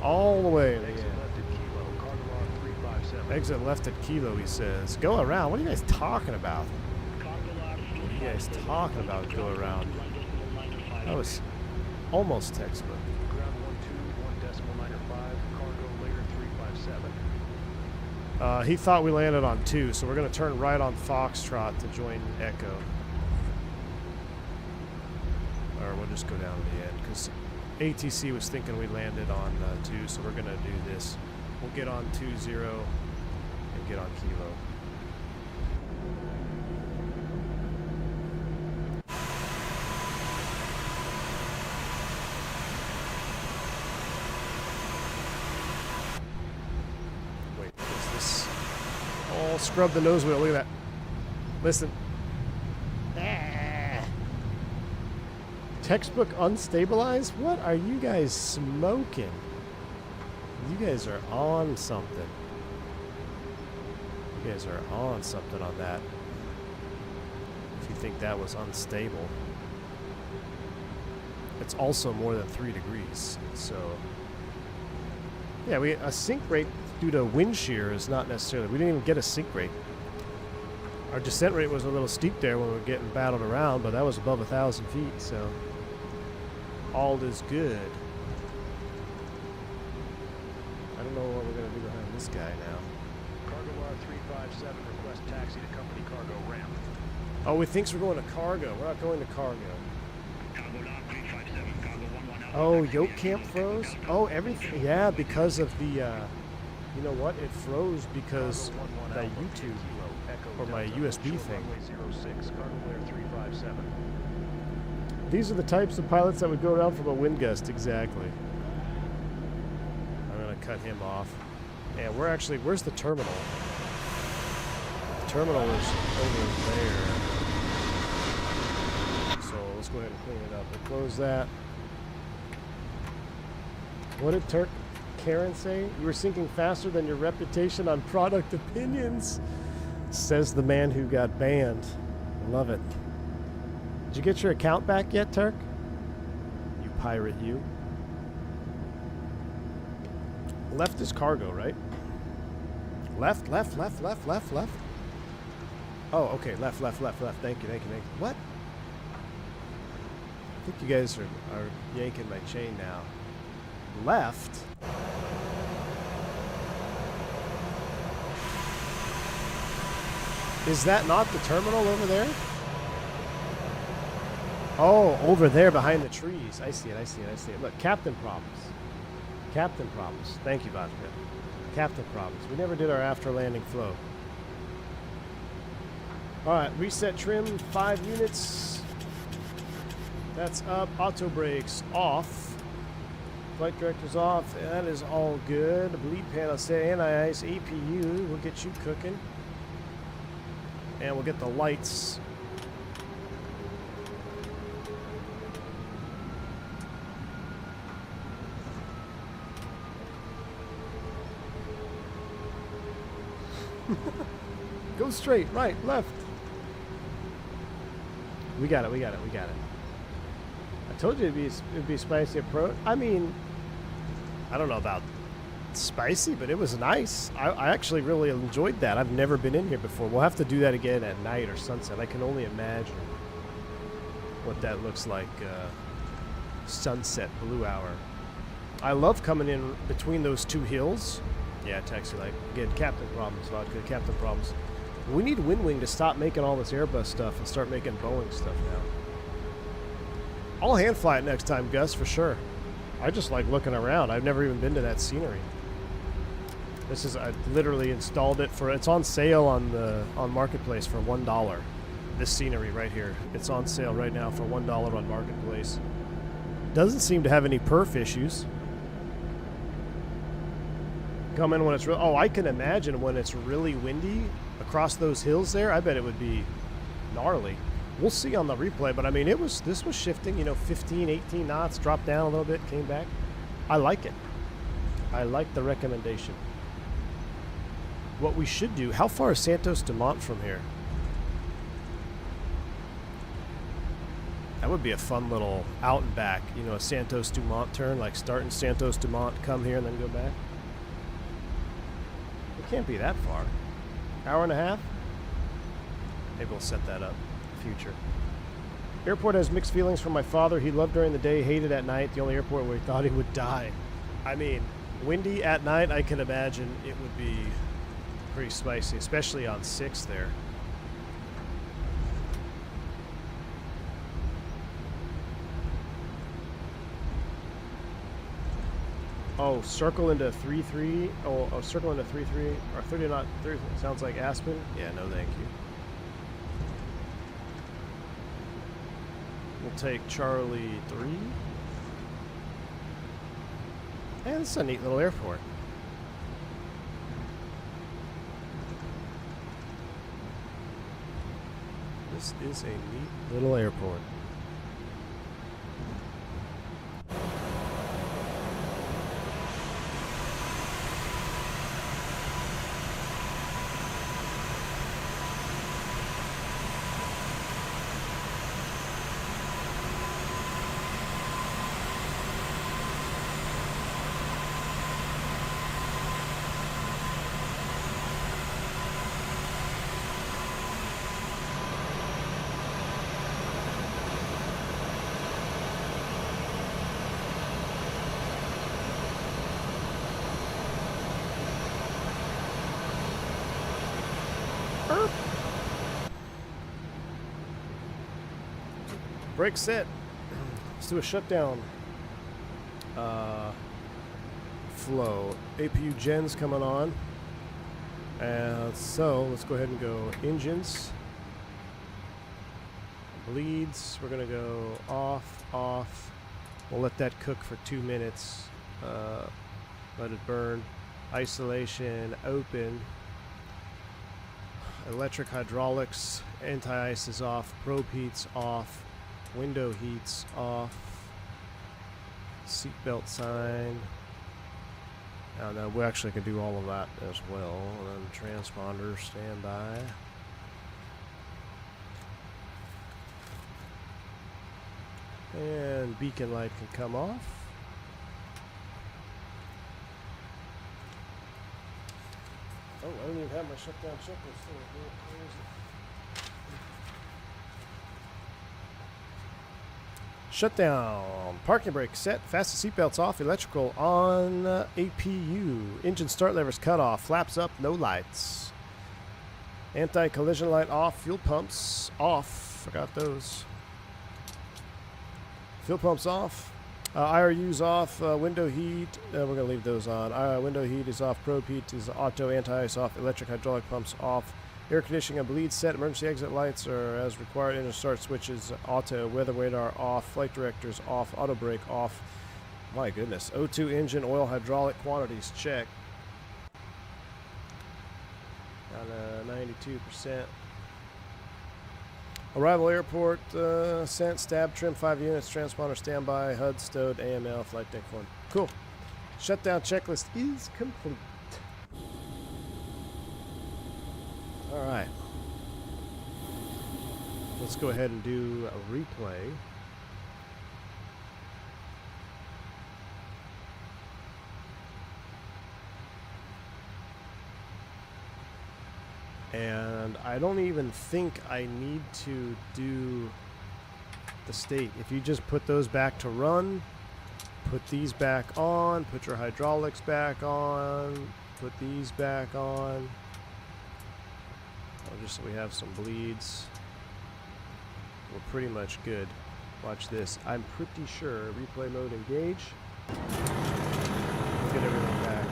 All the way to the end. Exit left at Kilo, he says. Go around. What are you guys talking about? What are you guys talking about? Go around. That was almost textbook. Ground 121.95, cargo layer 357. He thought we landed on 2, so we're going to turn right on Foxtrot to join Echo. Or we'll just go down to the end, because ATC was thinking we landed on 2, so we're going to do this. We'll get on 2-0 and get on Kilo. Wait, what is this? Oh, scrub the nose wheel. Look at that. Listen. Textbook unstabilized? What are you guys smoking? You guys are on something. You guys are on something on that. If you think that was unstable. It's also more than 3 degrees, so Yeah, a sink rate due to wind shear is not necessarily. We didn't even get a sink rate. Our descent rate was a little steep there when we were getting battled around, but that was above 1,000 feet, so all is good. I don't know what we're gonna do behind this guy now. Cargo R357 request taxi to company cargo ramp. Oh, he thinks we're going to cargo. We're not going to cargo. Cargo log 357, cargo 11 Alpha. Oh, yoke camp froze? Oh, everything. Yeah, because of the, you know what? It froze because Cargo 11 the Alpha, YouTube Kilo, Echo or my Delta, USB show thing. runway 06, cargo layer 357. These are the types of pilots that would go around from a wind gust, exactly. I'm gonna cut him off. And we're actually, where's the terminal? The terminal is over there. So let's go ahead and clean it up. We'll close that. What did Karen say? You were sinking faster than your reputation on product opinions, says the man who got banned. Love it. Did you get your account back yet, Turk? You pirate, you. Left is cargo, right? Left, left, left, left, left, left. Oh, okay. Left, left, left, left. Thank you, thank you, thank you. What? I think you guys are yanking my chain now. Left? Is that not the terminal over there? Oh, over there behind the trees. I see it, I see it, I see it. Look, Captain problems. Captain problems. Thank you, Vodka. Captain problems. We never did our after landing flow. Alright, reset trim, 5 units. That's up. Auto brakes off. Flight director's off. That is all good. Bleed panel stay anti-ice. APU. We'll get you cooking. And we'll get the lights. Go straight, right, left. We got it, we got it, we got it. I told you it'd be spicy approach. I mean, I don't know about spicy, but it was nice. I actually really enjoyed that. I've never been in here before. We'll have to do that again at night or sunset. I can only imagine what that looks like. Sunset, blue hour. I love coming in between those two hills. Yeah, taxi light. Again, captain problems, Vodka. Captain problems. We need Windwing to stop making all this Airbus stuff and start making Boeing stuff now. I'll hand fly it next time, Gus, for sure. I just like looking around. I've never even been to that scenery. This is, I literally installed it for, it's on sale on Marketplace for $1. This scenery right here. It's on sale right now for $1 on Marketplace. Doesn't seem to have any perf issues. Come in when it's real. Oh, I can imagine when it's really windy across those hills there. I bet it would be gnarly. We'll see on the replay, but I mean, this was shifting, you know, 15, 18 knots, dropped down a little bit, came back. I like it. I like the recommendation. What we should do, how far is Santos Dumont from here? That would be a fun little out and back, you know, a Santos Dumont turn, like start in Santos Dumont, come here and then go back. It can't be that far. Hour and a half? Maybe we'll set that up in the future. Airport has mixed feelings from my father. He loved during the day, hated at night. The only airport where he thought he would die. I mean, windy at night, I can imagine it would be pretty spicy, especially on 6 there. Oh, circle into 3-3. Oh, circle into 3-3 or 30 knot. 30. Sounds like Aspen. Yeah, no, thank you. We'll take Charlie 3. And this is a neat little airport. This is a neat little airport. Brake set. Let's do a shutdown flow. APU gens coming on. And so let's go ahead and go engines. Bleeds. We're going to go off, off. We'll let that cook for 2 minutes. Let it burn. Isolation open. Electric hydraulics. Anti-ice is off. Probe heat's off. Window heat's off. Seatbelt sign. And then we actually can do all of that as well. And then transponder standby. And beacon light can come off. Oh, I don't even have my shutdown checklist. Where is it? Shutdown. Parking brake set. Fasten seatbelts off. Electrical on. APU. Engine start levers cut off. Flaps up. No lights. Anti-collision light off. Fuel pumps off. Forgot those. Fuel pumps off. IRU's off. Window heat. We're going to leave those on. Window heat is off. Probe heat is auto. Anti-ice off. Electric hydraulic pumps off. Air conditioning and bleed set. Emergency exit lights are as required. Engine start switches auto. Weather radar off. Flight directors off. Auto brake off. My goodness. O2 engine oil hydraulic quantities check. Down to 92%. Arrival airport, sent, stab, trim 5 units, transponder standby, HUD stowed, AML, flight deck 1. Cool. Shutdown checklist is complete. Alright. Let's go ahead and do a replay. And I don't even think I need to do the state. If you just put those back to run, put these back on, put your hydraulics back on, put these back on. Oh, just so we have some bleeds. We're pretty much good. Watch this. I'm pretty sure replay mode engage. Get everything back.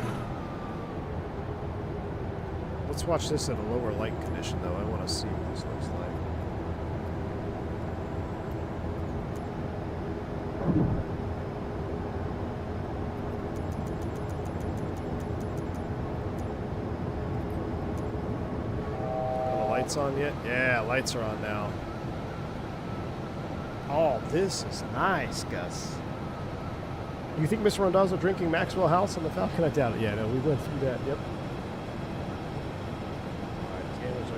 Let's watch this at a lower light condition, though. I want to see what this looks like. Are the lights on yet? Yeah, lights are on now. Oh, this is nice, Gus. You think Mr. Rondazzo drinking Maxwell House on the Falcon? I doubt it. Yeah, no, we went through that. Yep.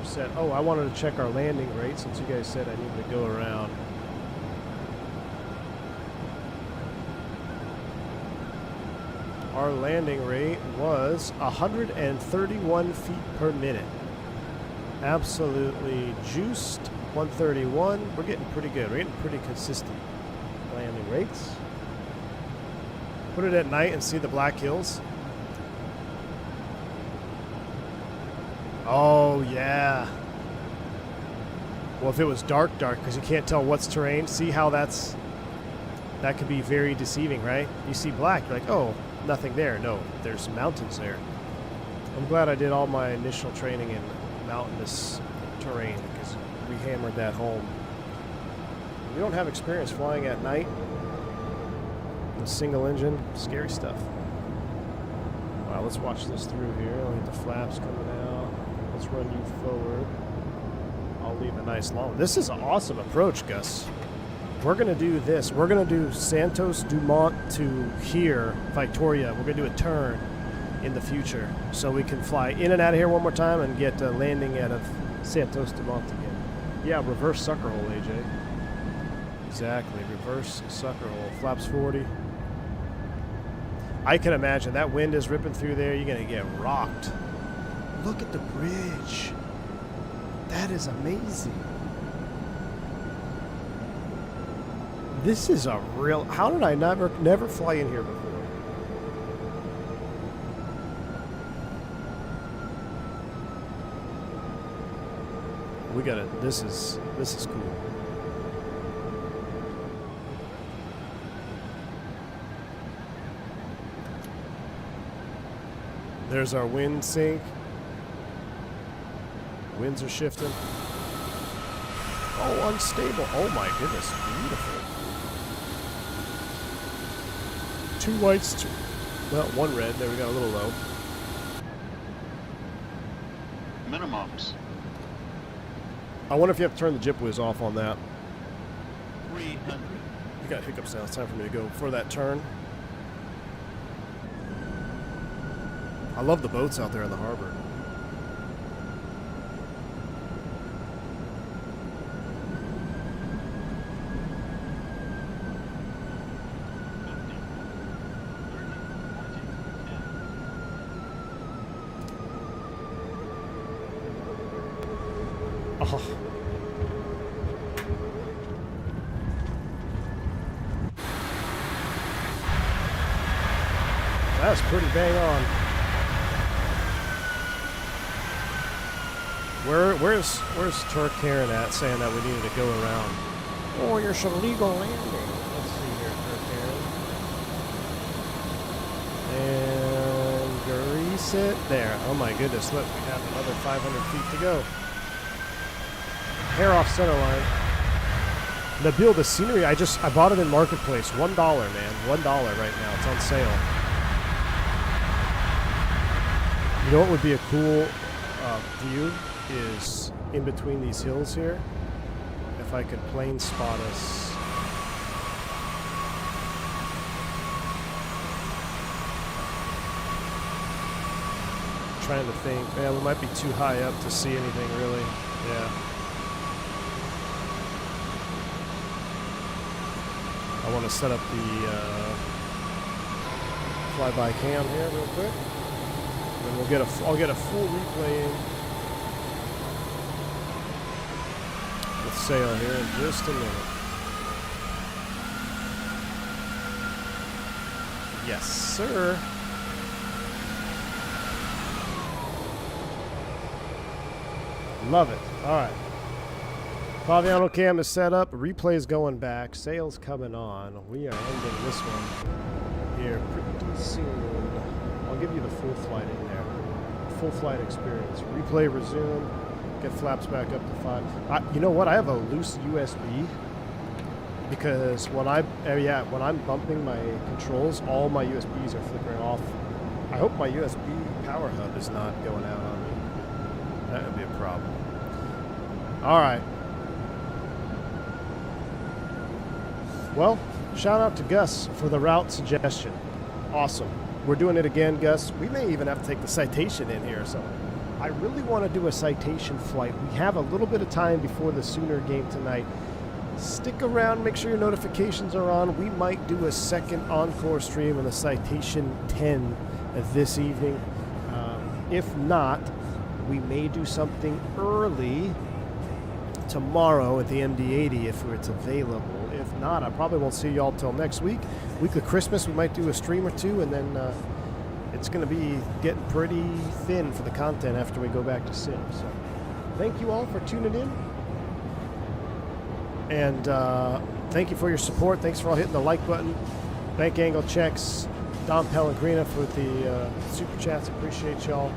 Set. Oh, I wanted to check our landing rate since you guys said I needed to go around. Our landing rate was 131 feet per minute. Absolutely juiced. 131. We're getting pretty good. We're getting pretty consistent landing rates. Put it at night and see the Black Hills. Oh, yeah. Well, if it was dark, because you can't tell what's terrain, see how that could be very deceiving, right? You see black, you're like, oh, nothing there. No, there's mountains there. I'm glad I did all my initial training in mountainous terrain, because we hammered that home. We don't have experience flying at night. The single engine, scary stuff. Wow, let's watch this through here. I'll get the flaps coming out. Let's run you forward. I'll leave a nice long. This is an awesome approach, Gus. We're going to do this. We're going to do Santos Dumont to here, Victoria. We're going to do a turn in the future so we can fly in and out of here one more time and get a landing out of Santos Dumont again. Yeah, reverse sucker hole, AJ. Exactly, reverse sucker hole. Flaps 40. I can imagine that wind is ripping through there. You're going to get rocked. Look at the bridge. That is amazing. This is a real... How did I never fly in here before? We got it. This is cool. There's our wind sync. Winds are shifting. Oh, unstable. Oh my goodness, beautiful. 2 whites, well, 1 red. There, we got a little low. Minimums. I wonder if you have to turn the jib whiz off on that. 300. You got hiccups now. It's time for me to go for that turn. I love the boats out there in the harbor. Oh. That's pretty bang on. Where's Turk Heron at saying that we needed to go around? Oh, you're some legal landing. Let's see here, Turk Heron. And grease it. There. Oh my goodness, look, we have another 500 feet to go. Hair off center line. Nabil, the scenery, I bought it in Marketplace. $1, man. $1 right now. It's on sale. You know what would be a cool view is in between these hills here. If I could plane spot us. Trying to think. Yeah, we might be too high up to see anything really. Yeah. I want to set up the flyby cam here real quick. And we'll get I'll get a full replay in with sail here in just a minute. Yes, sir. Love it. All right. Fabiano cam is set up. Replay is going back. Sail's coming on. We are ending this one here pretty soon. I'll give you the full flight in there. Full flight experience. Replay resume. Get flaps back up to 5. You know what? I have a loose USB because when I'm bumping my controls, all my USBs are flickering off. I hope my USB power hub is not going out on me. That would be a problem. All right. Well, shout out to Gus for the route suggestion. Awesome. We're doing it again, Gus. We may even have to take the citation in here or something. I really want to do a citation flight. We have a little bit of time before the Sooner game tonight. Stick around, make sure your notifications are on. We might do a second encore stream on the Citation 10 this evening. If not, we may do something early tomorrow at the MD-80 if it's available. If not, I probably won't see y'all till next week. Week of Christmas, we might do a stream or two, and then it's going to be getting pretty thin for the content after we go back to Sim. So thank you all for tuning in. And thank you for your support. Thanks for all hitting the like button. Bank Angle Checks, Dom Pellegrina for the super chats. Appreciate y'all.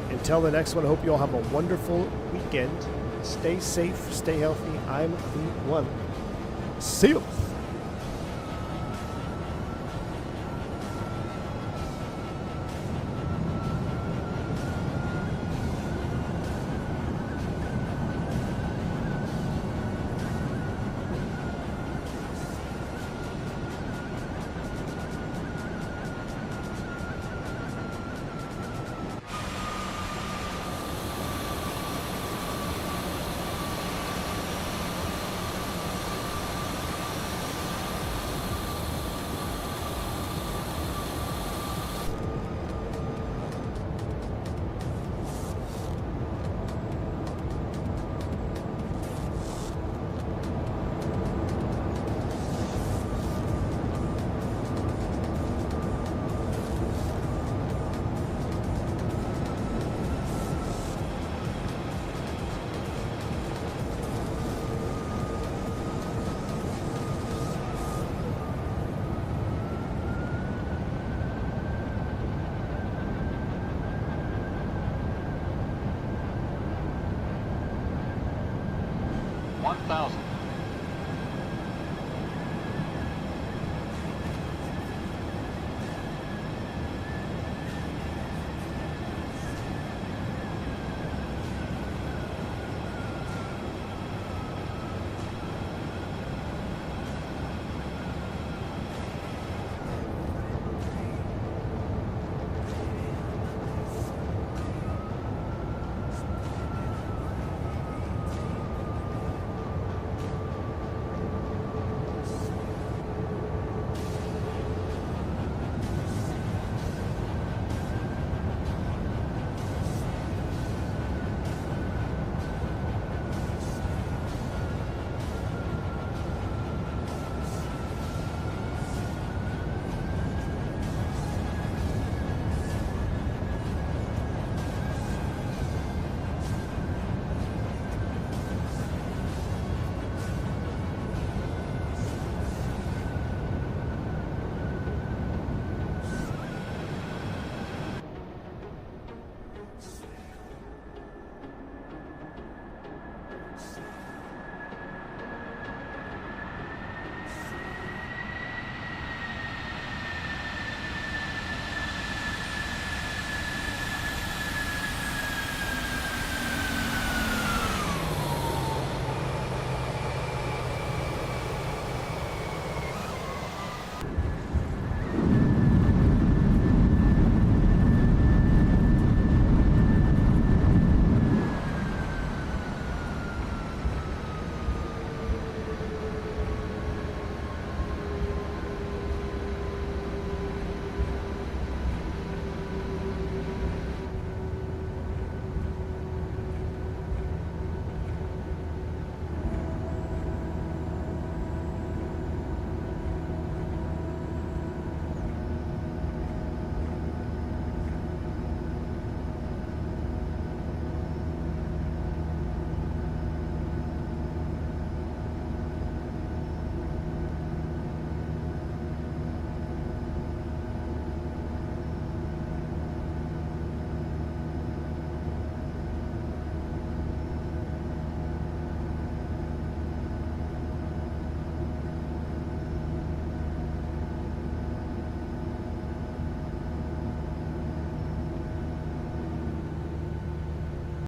Until the next one, I hope you all have a wonderful weekend. Stay safe, stay healthy. I'm the one. See you.